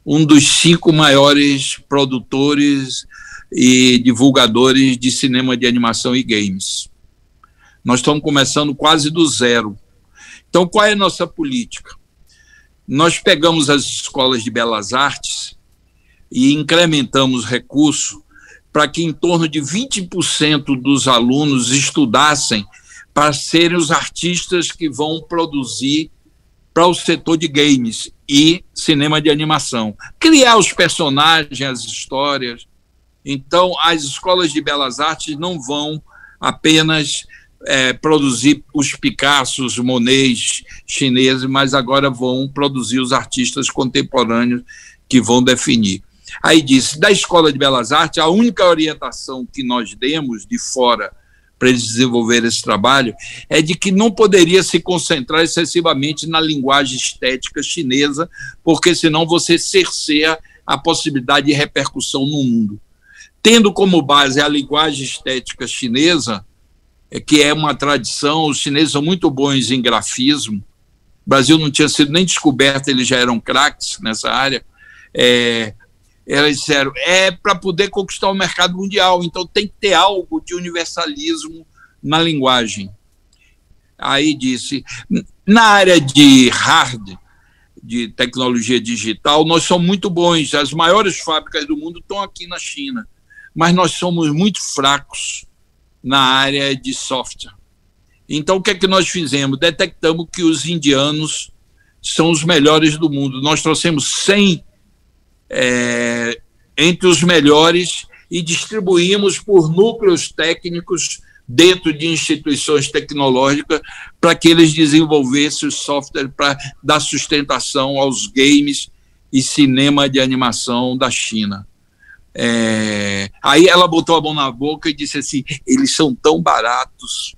um dos 5 maiores produtores e divulgadores de cinema de animação e games. Nós estamos começando quase do zero. Então, qual é a nossa política? Nós pegamos as escolas de belas artes e incrementamos recursos para que em torno de 20% dos alunos estudassem para serem os artistas que vão produzir para o setor de games e cinema de animação. Criar os personagens, as histórias. Então, as escolas de belas artes não vão apenas produzir os Picassos, Monets chineses, mas agora vão produzir os artistas contemporâneos que vão definir. Aí disse, da Escola de Belas Artes, a única orientação que nós demos de fora para eles desenvolverem esse trabalho é de que não poderia se concentrar excessivamente na linguagem estética chinesa, porque senão você cerceia a possibilidade de repercussão no mundo. Tendo como base a linguagem estética chinesa, que é uma tradição, os chineses são muito bons em grafismo, o Brasil não tinha sido nem descoberto, eles já eram craques nessa área, eles disseram, para poder conquistar o mercado mundial, então tem que ter algo de universalismo na linguagem. Aí disse, na área de hard, de tecnologia digital, nós somos muito bons, as maiores fábricas do mundo estão aqui na China, mas nós somos muito fracos na área de software. Então, o que é que nós fizemos? Detectamos que os indianos são os melhores do mundo. Nós trouxemos 100 entre os melhores e distribuímos por núcleos técnicos dentro de instituições tecnológicas para que eles desenvolvessem o software para dar sustentação aos games e cinema de animação da China. Aí ela botou a mão na boca e disse assim, eles são tão baratos.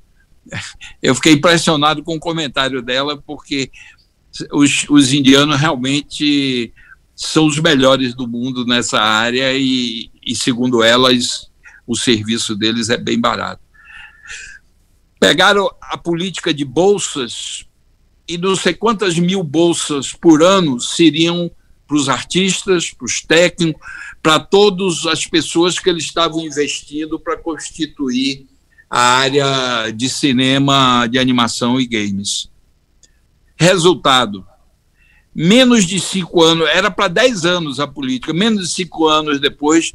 Eu fiquei impressionado com o comentário dela, porque os indianos realmente são os melhores do mundo nessa área e segundo elas, o serviço deles é bem barato. Pegaram a política de bolsas e não sei quantas mil bolsas por ano seriam para os artistas, para os técnicos, para todas as pessoas que eles estavam investindo para constituir a área de cinema, de animação e games. Resultado, menos de 5 anos, era para 10 anos a política, menos de 5 anos depois,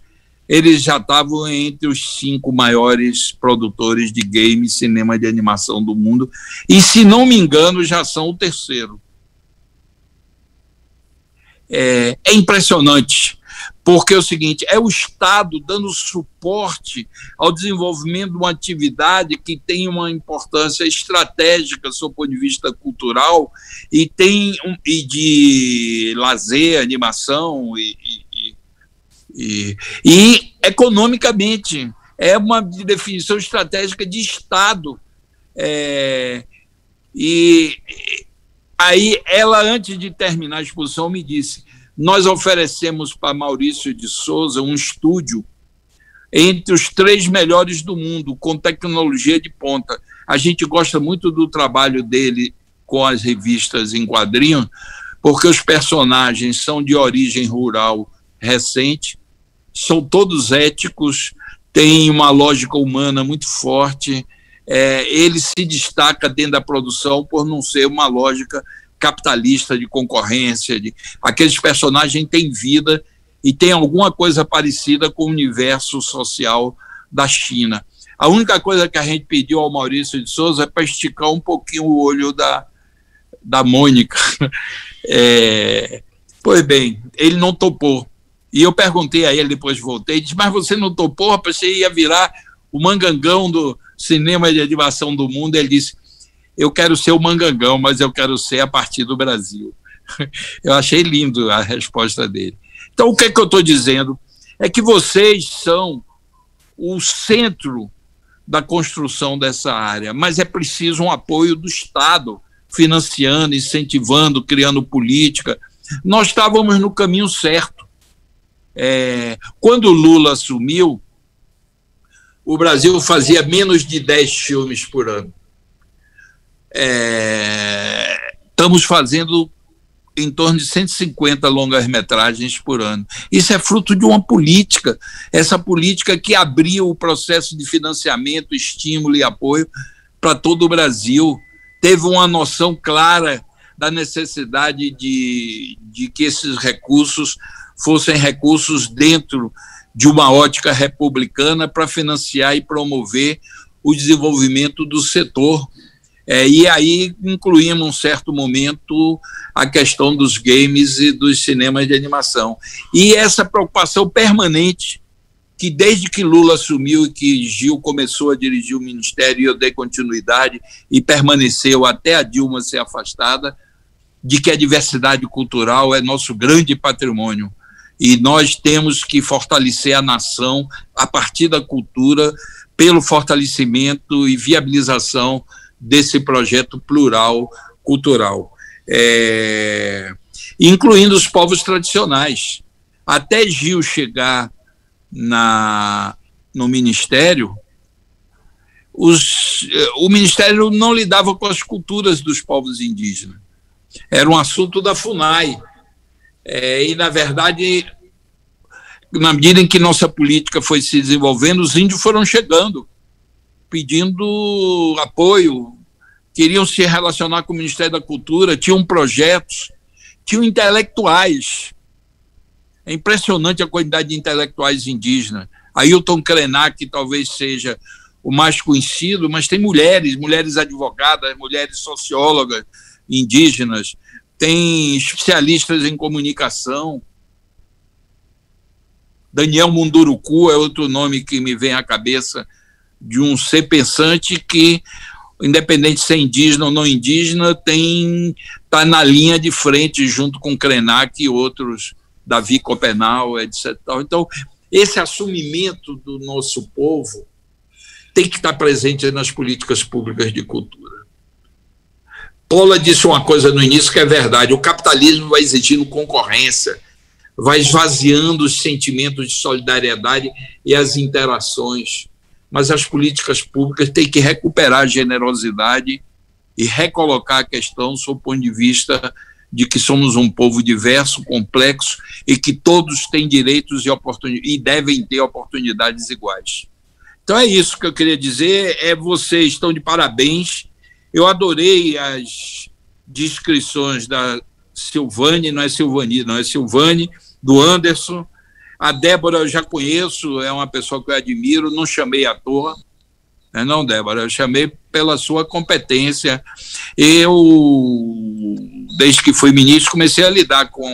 eles já estavam entre os 5 maiores produtores de games, cinema de animação do mundo, e, se não me engano, já são o 3º. É impressionante, porque é o seguinte, é o Estado dando suporte ao desenvolvimento de uma atividade que tem uma importância estratégica do ponto de vista cultural e de lazer, animação e economicamente. É uma definição estratégica de Estado. Aí ela, antes de terminar a exposição, me disse, nós oferecemos para Maurício de Souza um estúdio entre os 3 melhores do mundo, com tecnologia de ponta. A gente gosta muito do trabalho dele com as revistas em quadrinhos, porque os personagens são de origem rural recente, são todos éticos, têm uma lógica humana muito forte, ele se destaca dentro da produção por não ser uma lógica capitalista de concorrência, aqueles personagens têm vida e têm alguma coisa parecida com o universo social da China. A única coisa que a gente pediu ao Maurício de Souza é para esticar um pouquinho o olho da Mônica. Pois bem, ele não topou. E eu perguntei a ele, depois voltei, disse, mas você não topou, rapaz, você ia virar o mangangão do cinema de animação do mundo. Ele disse, eu quero ser o mangangão, mas eu quero ser a partir do Brasil. Eu achei lindo a resposta dele. Então, o que é que eu estou dizendo? É que vocês são o centro da construção dessa área, mas é preciso um apoio do Estado, financiando, incentivando, criando política. Nós estávamos no caminho certo. Quando o Lula assumiu, o Brasil fazia menos de 10 filmes por ano. Estamos fazendo em torno de 150 longas-metragens por ano. Isso é fruto de uma política, essa política que abriu o processo de financiamento, estímulo e apoio para todo o Brasil. Teve uma noção clara da necessidade de que esses recursos fossem recursos dentro de uma ótica republicana para financiar e promover o desenvolvimento do setor. E aí incluímos, num certo momento, a questão dos games e dos cinemas de animação. E essa preocupação permanente, que desde que Lula assumiu e que Gil começou a dirigir o Ministério, e eu dei continuidade, e permaneceu até a Dilma ser afastada, de que a diversidade cultural é nosso grande patrimônio. E nós temos que fortalecer a nação a partir da cultura, pelo fortalecimento e viabilização desse projeto plural cultural, incluindo os povos tradicionais. Até Gil chegar no Ministério, o Ministério não lidava com as culturas dos povos indígenas. Era um assunto da FUNAI. E, na verdade, na medida em que nossa política foi se desenvolvendo, os índios foram chegando, pedindo apoio, queriam se relacionar com o Ministério da Cultura, tinham projetos, tinham intelectuais. É impressionante a quantidade de intelectuais indígenas. Ailton Krenak talvez seja o mais conhecido, mas tem mulheres advogadas, mulheres sociólogas indígenas, tem especialistas em comunicação. Daniel Munduruku é outro nome que me vem à cabeça, de um ser pensante que, independente de ser indígena ou não indígena, está na linha de frente junto com Krenak e outros, Davi Copenau, etc. Então, esse assumimento do nosso povo tem que estar presente nas políticas públicas de cultura. Paula disse uma coisa no início que é verdade: o capitalismo vai exigindo concorrência, vai esvaziando os sentimentos de solidariedade e as interações. Mas as políticas públicas têm que recuperar a generosidade e recolocar a questão sob o ponto de vista de que somos um povo diverso, complexo, e que todos têm direitos e devem ter oportunidades iguais. Então é isso que eu queria dizer. Vocês estão de parabéns. Eu adorei as descrições da Silvane, não é Silvani, não é Silvane, do Anderson. A Débora eu já conheço, é uma pessoa que eu admiro, não chamei à toa, não, Débora, eu chamei pela sua competência. Eu, desde que fui ministro, comecei a lidar com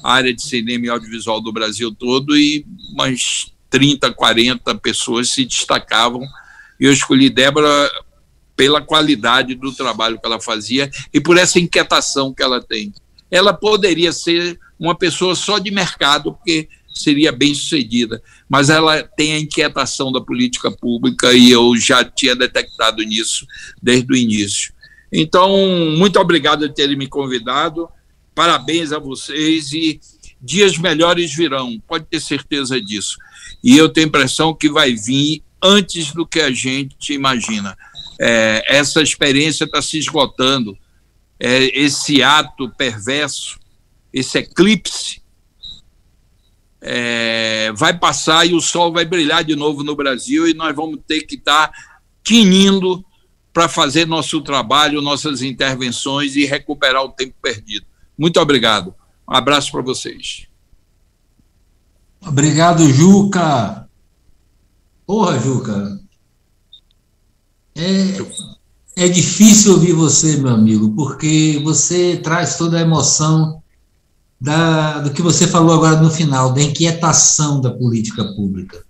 a área de cinema e audiovisual do Brasil todo, e umas 30, 40 pessoas se destacavam, e eu escolhi Débora pela qualidade do trabalho que ela fazia e por essa inquietação que ela tem. Ela poderia ser uma pessoa só de mercado, porque seria bem sucedida, mas ela tem a inquietação da política pública, e eu já tinha detectado nisso desde o início. Então, muito obrigado por terem me convidado, parabéns a vocês, e dias melhores virão, pode ter certeza disso. E eu tenho a impressão que vai vir antes do que a gente imagina. Essa experiência está se esgotando, esse ato perverso, esse eclipse, vai passar e o sol vai brilhar de novo no Brasil, e nós vamos ter que estar tinindo para fazer nosso trabalho, nossas intervenções e recuperar o tempo perdido. Muito obrigado. Um abraço para vocês. Obrigado, Juca. Porra, Juca. É difícil ouvir você, meu amigo, porque você traz toda a emoção do que você falou agora no final, da inquietação da política pública.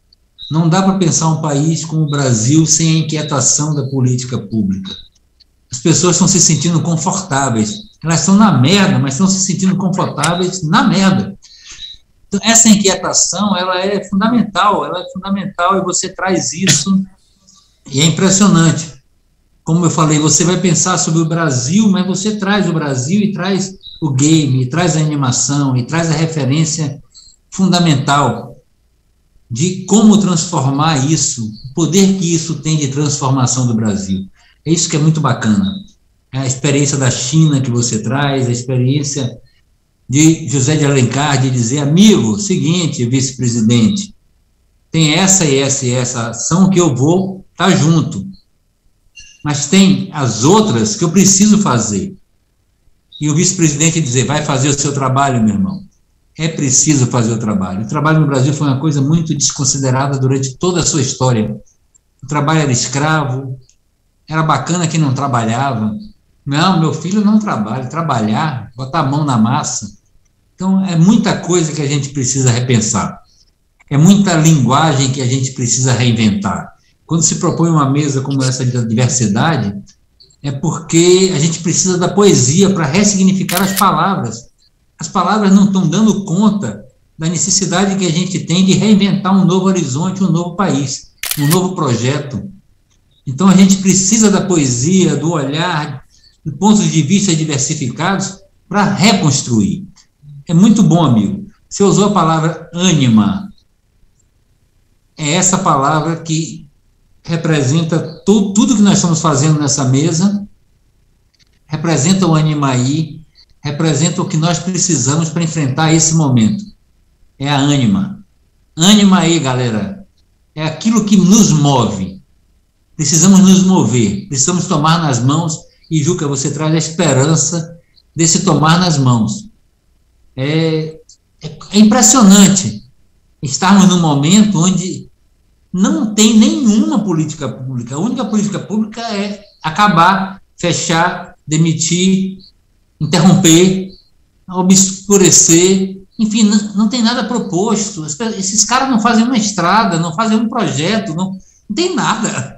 Não dá para pensar um país como o Brasil sem a inquietação da política pública. As pessoas estão se sentindo confortáveis. Elas estão na merda, mas estão se sentindo confortáveis na merda. Então, essa inquietação, ela é fundamental, e você traz isso, e é impressionante. Como eu falei, você vai pensar sobre o Brasil, mas você traz o Brasil e traz o game, e traz a animação, e traz a referência fundamental de como transformar isso, o poder que isso tem de transformação do Brasil. É isso que é muito bacana. É a experiência da China que você traz, a experiência de José de Alencar, de dizer, amigo, seguinte, vice-presidente, tem essa e essa e essa ação que eu vou estar junto, mas tem as outras que eu preciso fazer. E o vice-presidente dizer, vai fazer o seu trabalho, meu irmão. É preciso fazer o trabalho. O trabalho no Brasil foi uma coisa muito desconsiderada durante toda a sua história. O trabalho era escravo, era bacana quem não trabalhava. Não, meu filho não trabalha, trabalhar, botar a mão na massa. Então, é muita coisa que a gente precisa repensar. É muita linguagem que a gente precisa reinventar. Quando se propõe uma mesa como essa de diversidade, é porque a gente precisa da poesia para ressignificar as palavras. As palavras não estão dando conta da necessidade que a gente tem de reinventar um novo horizonte, um novo país, um novo projeto. Então, a gente precisa da poesia, do olhar, de pontos de vista diversificados para reconstruir. É muito bom, amigo. Você usou a palavra ânima. É essa palavra que representa tudo que nós estamos fazendo nessa mesa, representa o Animaí, representa o que nós precisamos para enfrentar esse momento. É a ânima. Animaí, galera, é aquilo que nos move. Precisamos nos mover, precisamos tomar nas mãos, e, Juca, você traz a esperança desse tomar nas mãos. É impressionante estarmos num momento onde não tem nenhuma política pública. A única política pública é acabar, fechar, demitir, interromper, obscurecer, enfim, não tem nada proposto. Esses caras não fazem uma estrada, não fazem um projeto, não tem nada.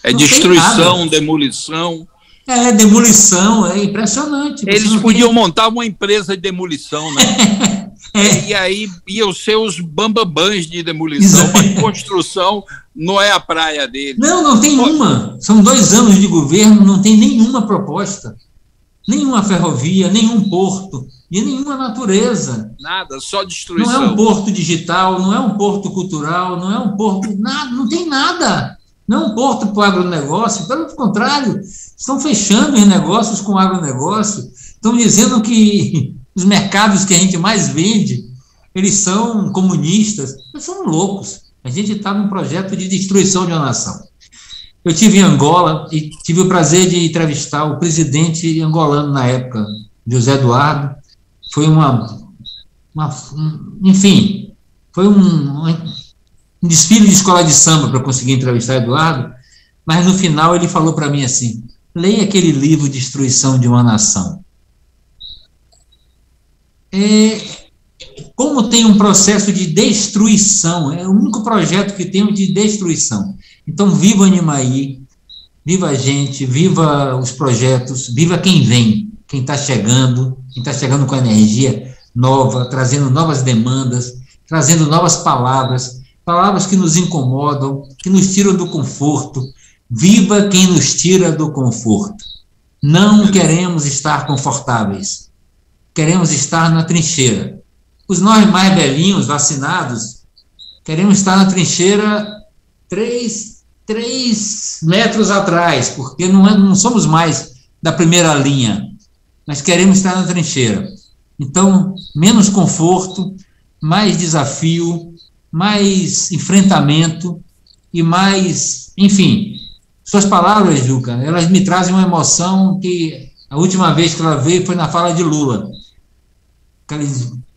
É destruição, demolição. É, demolição, é impressionante. Eles podiam montar uma empresa de demolição, né? E aí iam ser os bambambãs de demolição, mas construção não é a praia deles. Não tem uma. São 2 anos de governo, não tem nenhuma proposta. Nenhuma ferrovia, nenhum porto, e nenhuma natureza. Nada, só destruição. Não é um porto digital, não é um porto cultural, não é um porto... Nada, não tem nada. Não é um porto para o agronegócio, pelo contrário, estão fechando os negócios com o agronegócio, estão dizendo que os mercados que a gente mais vende, eles são comunistas, eles são loucos. A gente está num projeto de destruição de uma nação. Eu estive em Angola e tive o prazer de entrevistar o presidente angolano na época, José Eduardo. Foi enfim, foi um desfile de escola de samba para conseguir entrevistar Eduardo, mas no final ele falou para mim assim, leia aquele livro Destruição de uma Nação. Como tem um processo de destruição, é o único projeto que tem de destruição. Então, viva o Animaí, viva a gente, viva os projetos, viva quem vem, quem está chegando com energia nova, trazendo novas demandas, trazendo novas palavras que nos incomodam, que nos tiram do conforto. Viva quem nos tira do conforto. Não queremos estar confortáveis. Queremos estar na trincheira. Os nós mais velhinhos, vacinados, queremos estar na trincheira 3 metros atrás, porque não somos mais da primeira linha, mas queremos estar na trincheira. Então, menos conforto, mais desafio, mais enfrentamento e mais, enfim, suas palavras, Juca, elas me trazem uma emoção que a última vez que ela veio foi na fala de Lula,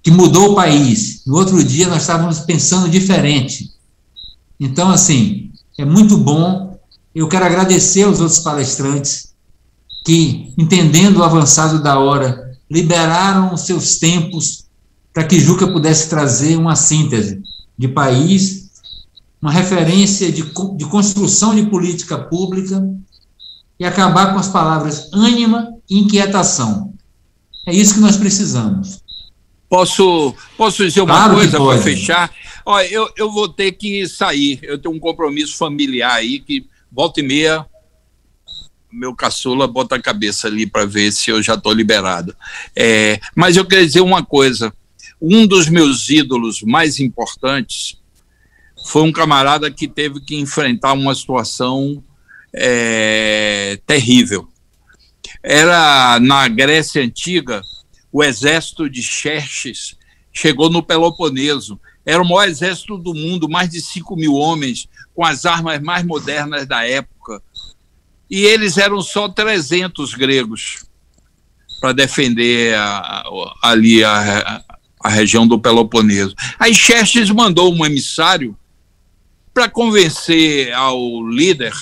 que mudou o país. No outro dia nós estávamos pensando diferente. Então, assim, é muito bom. Eu quero agradecer aos outros palestrantes que, entendendo o avançado da hora, liberaram os seus tempos para que Juca pudesse trazer uma síntese de país, uma referência de construção de política pública e acabar com as palavras ânima e inquietação. É isso que nós precisamos. Posso dizer uma coisa para fechar? Olha, eu vou ter que sair, eu tenho um compromisso familiar aí, que volta e meia, meu caçula bota a cabeça ali para ver se eu já estou liberado. Mas eu queria dizer uma coisa, um dos meus ídolos mais importantes foi um camarada que teve que enfrentar uma situação terrível. Era na Grécia Antiga, o exército de Xerxes chegou no Peloponeso. Era o maior exército do mundo, mais de 5.000 homens, com as armas mais modernas da época. E eles eram só 300 gregos para defender ali a região do Peloponeso. Aí Xerxes mandou um emissário para convencer ao líder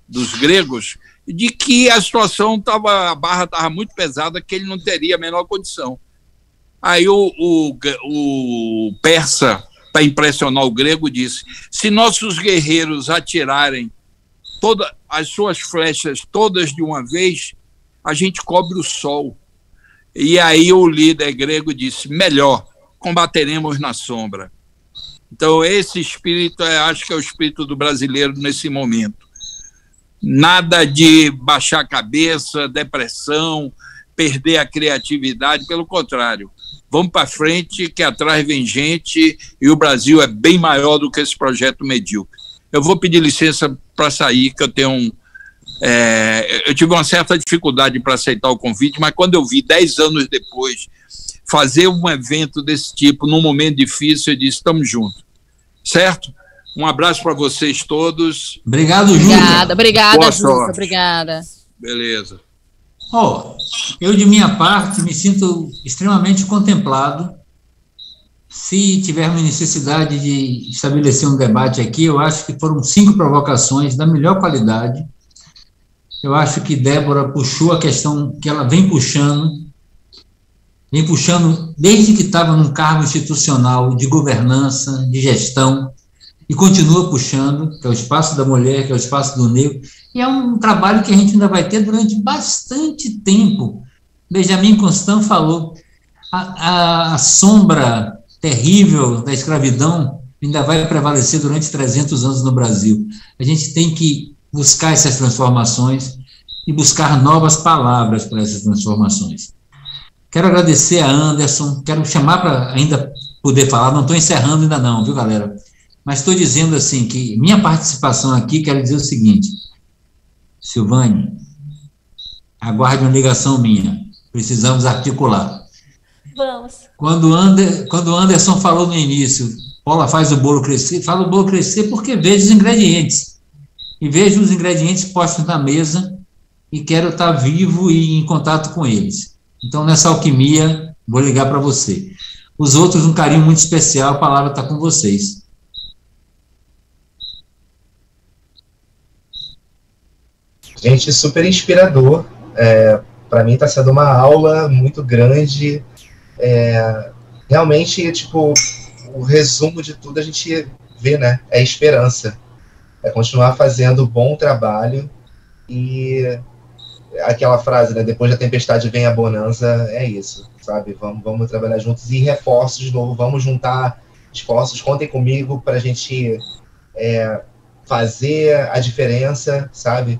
dos gregos de que a situação a barra estava muito pesada, que ele não teria a menor condição. Aí o persa, para impressionar o grego, disse: se nossos guerreiros atirarem todas as suas flechas todas de uma vez, a gente cobre o sol. E aí o líder grego disse: melhor, combateremos na sombra. Então esse espírito, acho que é o espírito do brasileiro nesse momento. Nada de baixar a cabeça, depressão, perder a criatividade, pelo contrário. Vamos para frente, que atrás vem gente, e o Brasil é bem maior do que esse projeto medíocre. Eu vou pedir licença para sair, que eu tenho eu tive uma certa dificuldade para aceitar o convite, mas quando eu vi 10 anos depois fazer um evento desse tipo num momento difícil, eu disse: estamos juntos, certo? Um abraço para vocês todos. Obrigado, Júlia. Obrigada, Júlia. Obrigada. Beleza. Eu, de minha parte, me sinto extremamente contemplado. Se tivermos necessidade de estabelecer um debate aqui, eu acho que foram 5 provocações da melhor qualidade. Eu acho que Débora puxou a questão que ela vem puxando desde que estava num cargo institucional de governança, de gestão, e continua puxando, que é o espaço da mulher, que é o espaço do negro, e é um trabalho que a gente ainda vai ter durante bastante tempo. Benjamin Constant falou, a sombra terrível da escravidão ainda vai prevalecer durante 300 anos no Brasil. A gente tem que buscar essas transformações e buscar novas palavras para essas transformações. Quero agradecer a Anderson, quero chamar para ainda poder falar, não estou encerrando ainda não, viu, galera? Mas estou dizendo assim, que minha participação aqui, quero dizer o seguinte: Silvane, aguarde uma ligação minha, precisamos articular. Vamos. Quando o Anderson falou no início, Paula faz o bolo crescer, fala o bolo crescer porque vejo os ingredientes, e vejo os ingredientes postos na mesa, e quero estar vivo e em contato com eles. Então, nessa alquimia, vou ligar para você. Os outros, um carinho muito especial, a palavra está com vocês. Gente, super inspirador. Para mim está sendo uma aula muito grande. Realmente, tipo, o resumo de tudo a gente vê, né? É esperança. É continuar fazendo bom trabalho e aquela frase, né? Depois da tempestade vem a bonança, é isso, sabe? Vamos trabalhar juntos e reforços de novo, vamos juntar esforços, contem comigo para a gente fazer a diferença, sabe?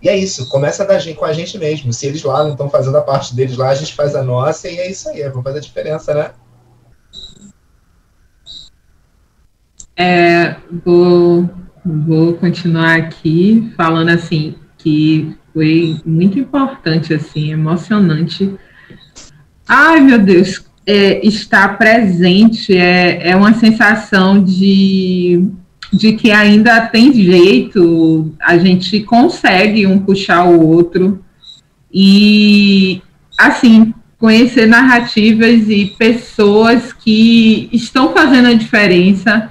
E é isso, começa com a gente mesmo. Se eles lá não estão fazendo a parte deles lá, a gente faz a nossa, e é isso aí, vamos fazer a diferença, né? Vou continuar aqui falando assim, que foi muito importante, assim, emocionante. Ai, meu Deus, estar presente é uma sensação de que ainda tem jeito, a gente consegue um puxar o outro, e, assim, conhecer narrativas e pessoas que estão fazendo a diferença.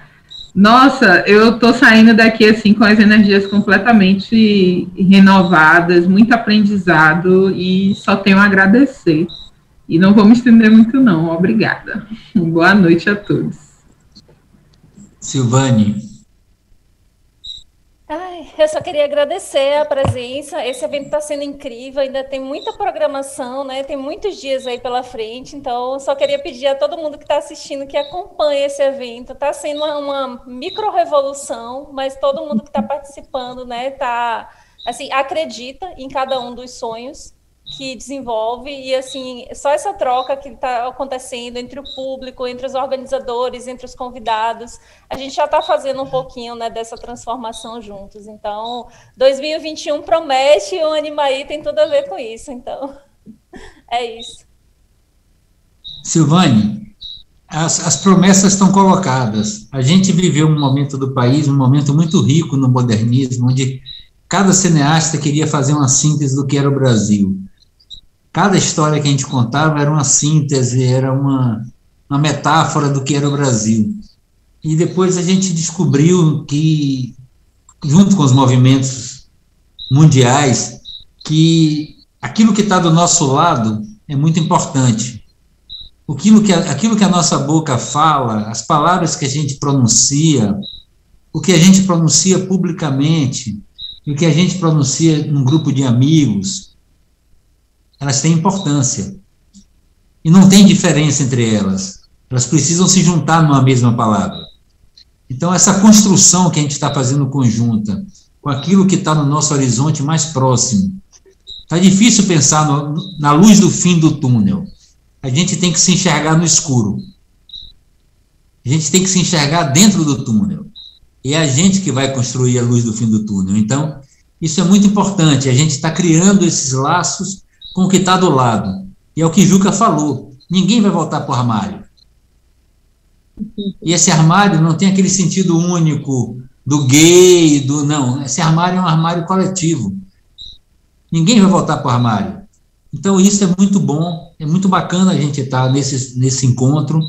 Nossa, eu estou saindo daqui, assim, com as energias completamente renovadas, muito aprendizado, e só tenho a agradecer. E não vou me estender muito, não. Obrigada. Boa noite a todos. Silvane. Eu só queria agradecer a presença. Esse evento está sendo incrível, ainda tem muita programação, né? Tem muitos dias aí pela frente, então só queria pedir a todo mundo que está assistindo que acompanhe esse evento. Está sendo uma micro-revolução, mas todo mundo que está participando, né, assim, acredita em cada um dos sonhos que desenvolve, e assim, só essa troca que está acontecendo entre o público, entre os organizadores, entre os convidados, a gente já está fazendo um pouquinho, né, dessa transformação juntos. Então, 2021 promete, e o Animaí tem tudo a ver com isso, então, é isso. Silvane, as promessas estão colocadas. A gente viveu um momento do país, um momento muito rico no modernismo, onde cada cineasta queria fazer uma síntese do que era o Brasil. Cada história que a gente contava era uma síntese, era uma metáfora do que era o Brasil. E depois a gente descobriu que, junto com os movimentos mundiais, que aquilo que está do nosso lado é muito importante. Aquilo que a nossa boca fala, as palavras que a gente pronuncia, o que a gente pronuncia publicamente, e o que a gente pronuncia num grupo de amigos, elas têm importância. E não tem diferença entre elas. Elas precisam se juntar numa mesma palavra. Então, essa construção que a gente está fazendo conjunta, com aquilo que está no nosso horizonte mais próximo, está difícil pensar na luz do fim do túnel. A gente tem que se enxergar no escuro. A gente tem que se enxergar dentro do túnel. E é a gente que vai construir a luz do fim do túnel. Então, isso é muito importante. A gente está criando esses laços com o que está do lado. E é o que Juca falou, ninguém vai voltar para o armário. E esse armário não tem aquele sentido único do gay, não, esse armário é um armário coletivo. Ninguém vai voltar para o armário. Então isso é muito bom, é muito bacana a gente estar nesse encontro,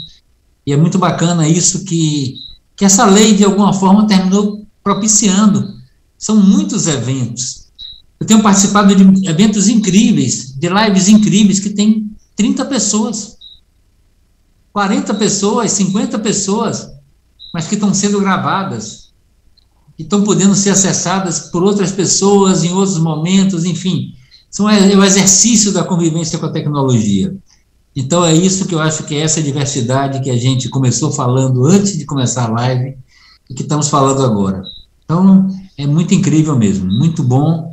e é muito bacana isso que essa lei, de alguma forma, terminou propiciando. São muitos eventos. Eu tenho participado de eventos incríveis, de lives incríveis, que tem 30 pessoas, 40 pessoas, 50 pessoas, mas que estão sendo gravadas, que estão podendo ser acessadas por outras pessoas em outros momentos, enfim. É o exercício da convivência com a tecnologia. Então, é isso que eu acho que é essa diversidade que a gente começou falando antes de começar a live e que estamos falando agora. Então, é muito incrível mesmo, muito bom.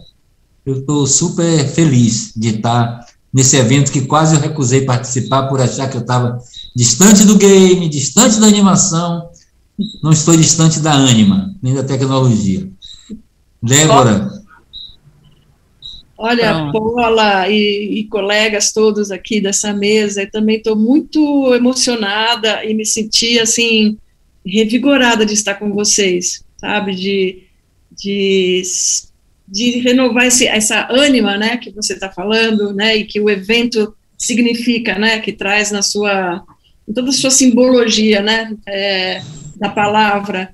Eu estou super feliz de estar nesse evento que quase eu recusei participar por achar que eu estava distante do game, distante da animação. Não estou distante da ânima, nem da tecnologia. Débora. Olha, Paula e colegas todos aqui dessa mesa, eu também estou muito emocionada e me senti, assim, revigorada de estar com vocês, sabe, de renovar essa ânima, né, que você está falando, né, e que o evento significa, né, que traz em toda a sua simbologia, né, da palavra,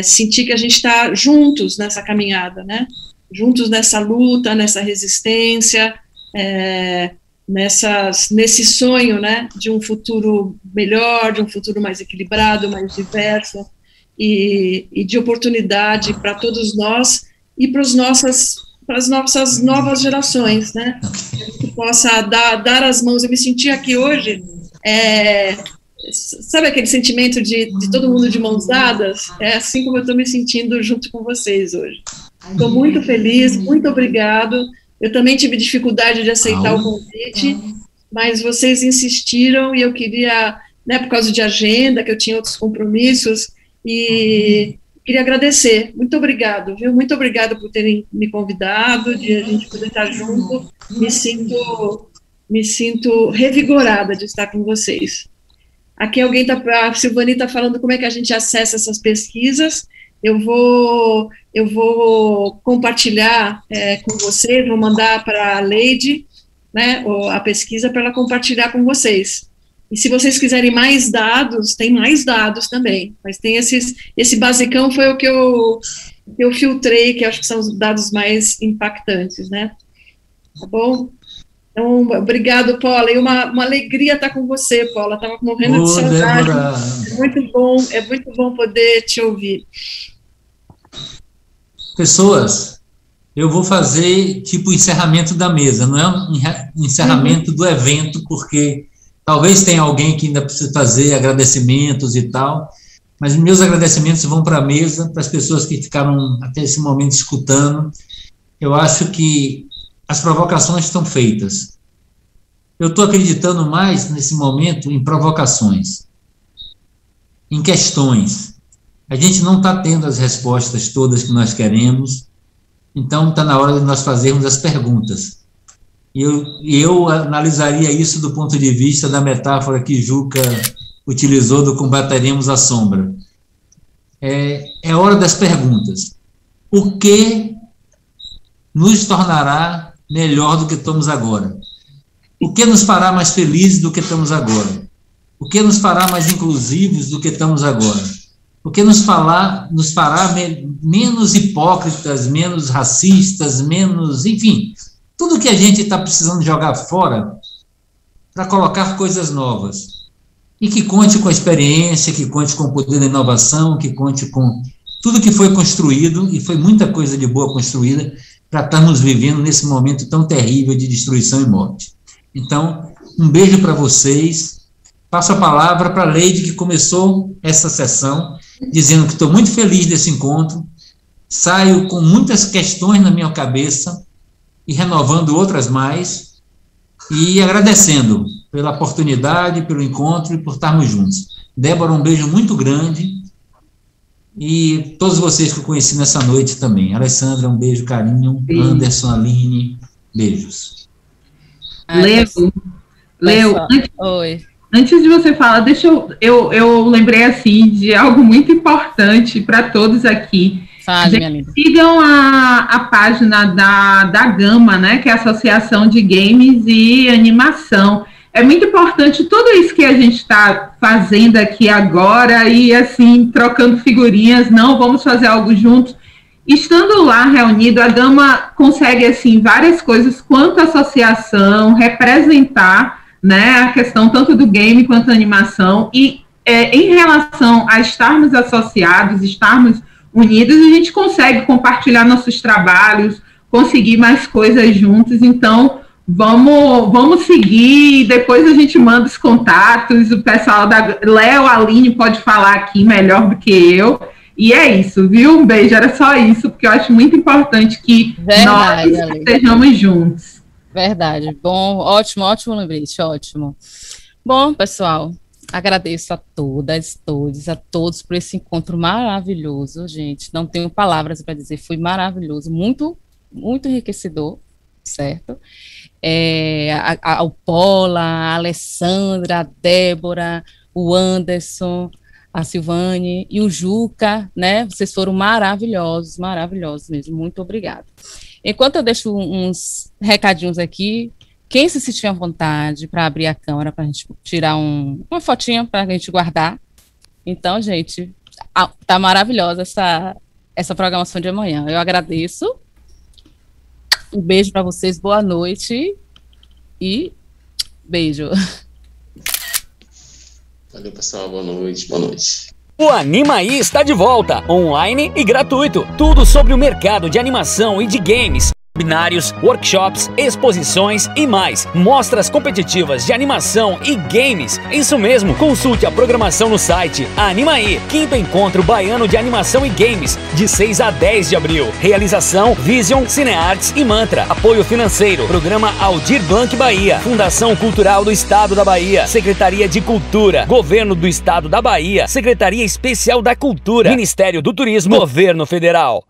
sentir que a gente está juntos nessa caminhada, né, juntos nessa luta, nessa resistência, nesse sonho, né, de um futuro melhor, de um futuro mais equilibrado, mais diverso, e de oportunidade para todos nós e para as nossas novas gerações, né, que possa dar as mãos. Eu me senti aqui hoje, sabe aquele sentimento de todo mundo de mãos dadas? É assim como eu estou me sentindo junto com vocês hoje. Estou muito feliz, muito obrigado. Eu também tive dificuldade de aceitar o convite, mas vocês insistiram e eu queria, né, por causa de agenda, que eu tinha outros compromissos, e queria agradecer. Muito obrigado, viu? Muito obrigado por terem me convidado, de a gente poder estar junto. Me sinto revigorada de estar com vocês. Aqui a Silvani está falando como é que a gente acessa essas pesquisas. Eu vou compartilhar com vocês, vou mandar para a Leide, né, a pesquisa, para ela compartilhar com vocês. E se vocês quiserem mais dados, tem mais dados também, mas tem esse basicão foi o que eu filtrei, que acho que são os dados mais impactantes, né? Tá bom? Então, obrigado, Paula, e uma alegria estar com você, Paula, estava morrendo de saudade. É muito bom poder te ouvir. Pessoas, eu vou fazer tipo o encerramento da mesa, não é um encerramento do evento, porque talvez tenha alguém que ainda precisa fazer agradecimentos e tal, mas meus agradecimentos vão para a mesa, para as pessoas que ficaram até esse momento escutando. Eu acho que as provocações estão feitas. Eu estou acreditando mais, nesse momento, em provocações, em questões. A gente não está tendo as respostas todas que nós queremos, então está na hora de nós fazermos as perguntas. E eu analisaria isso do ponto de vista da metáfora que Juca utilizou do combateremos a sombra. É hora das perguntas. O que nos tornará melhor do que estamos agora? O que nos fará mais felizes do que estamos agora? O que nos fará mais inclusivos do que estamos agora? O que nos fará menos hipócritas, menos racistas, menos... Enfim, tudo que a gente está precisando jogar fora para colocar coisas novas. E que conte com a experiência, que conte com o poder da inovação, que conte com tudo que foi construído, e foi muita coisa de boa construída, para estarmos vivendo nesse momento tão terrível de destruição e morte. Então, um beijo para vocês. Passo a palavra para a Leide, que começou essa sessão, dizendo que estou muito feliz desse encontro, saio com muitas questões na minha cabeça e renovando outras mais, e agradecendo pela oportunidade, pelo encontro e por estarmos juntos. Débora, um beijo muito grande, e todos vocês que eu conheci nessa noite também. Alessandra, um beijo, carinho. Sim. Anderson, Aline, beijos. Leo, antes de você falar, eu lembrei assim de algo muito importante para todos aqui. Fale, minha linda. Sigam a página da Gama, né, que é a Associação de Games e Animação. É muito importante tudo isso que a gente está fazendo aqui agora e, assim, trocando figurinhas. Não, vamos fazer algo juntos. Estando lá reunido, a Gama consegue, assim, várias coisas quanto a associação, representar, né, a questão tanto do game quanto da animação. E em relação a estarmos associados, estarmos unidos, a gente consegue compartilhar nossos trabalhos, conseguir mais coisas juntos. Então, vamos seguir, depois a gente manda os contatos, o pessoal da Léo, Aline pode falar aqui melhor do que eu, e é isso, viu? Um beijo, era só isso, porque eu acho muito importante que nós estejamos juntos. Verdade, bom, ótimo lembrete, ótimo. Bom, pessoal, agradeço a todas, todos, a todos por esse encontro maravilhoso, gente, não tenho palavras para dizer, foi maravilhoso, muito, muito enriquecedor, certo? O Paula, a Alessandra, a Débora, o Anderson, a Silvane e o Juca, né? Vocês foram maravilhosos mesmo, muito obrigada. Enquanto eu deixo uns recadinhos aqui, quem se sentir à vontade para abrir a câmera para a gente tirar uma fotinha para a gente guardar. Então, gente, tá maravilhosa essa programação de amanhã. Eu agradeço. Um beijo para vocês, boa noite e beijo. Valeu, pessoal, boa noite, boa noite. O Animaí está de volta, online e gratuito. Tudo sobre o mercado de animação e de games. Webinários, workshops, exposições e mais. Mostras competitivas de animação e games. Isso mesmo, consulte a programação no site Animaí, 5º Encontro Baiano de Animação e Games, de 6 a 10 de abril. Realização Vision, Cinearts e Mantra. Apoio financeiro, Programa Aldir Blanc Bahia, Fundação Cultural do Estado da Bahia, Secretaria de Cultura, Governo do Estado da Bahia, Secretaria Especial da Cultura, Ministério do Turismo, Governo Federal.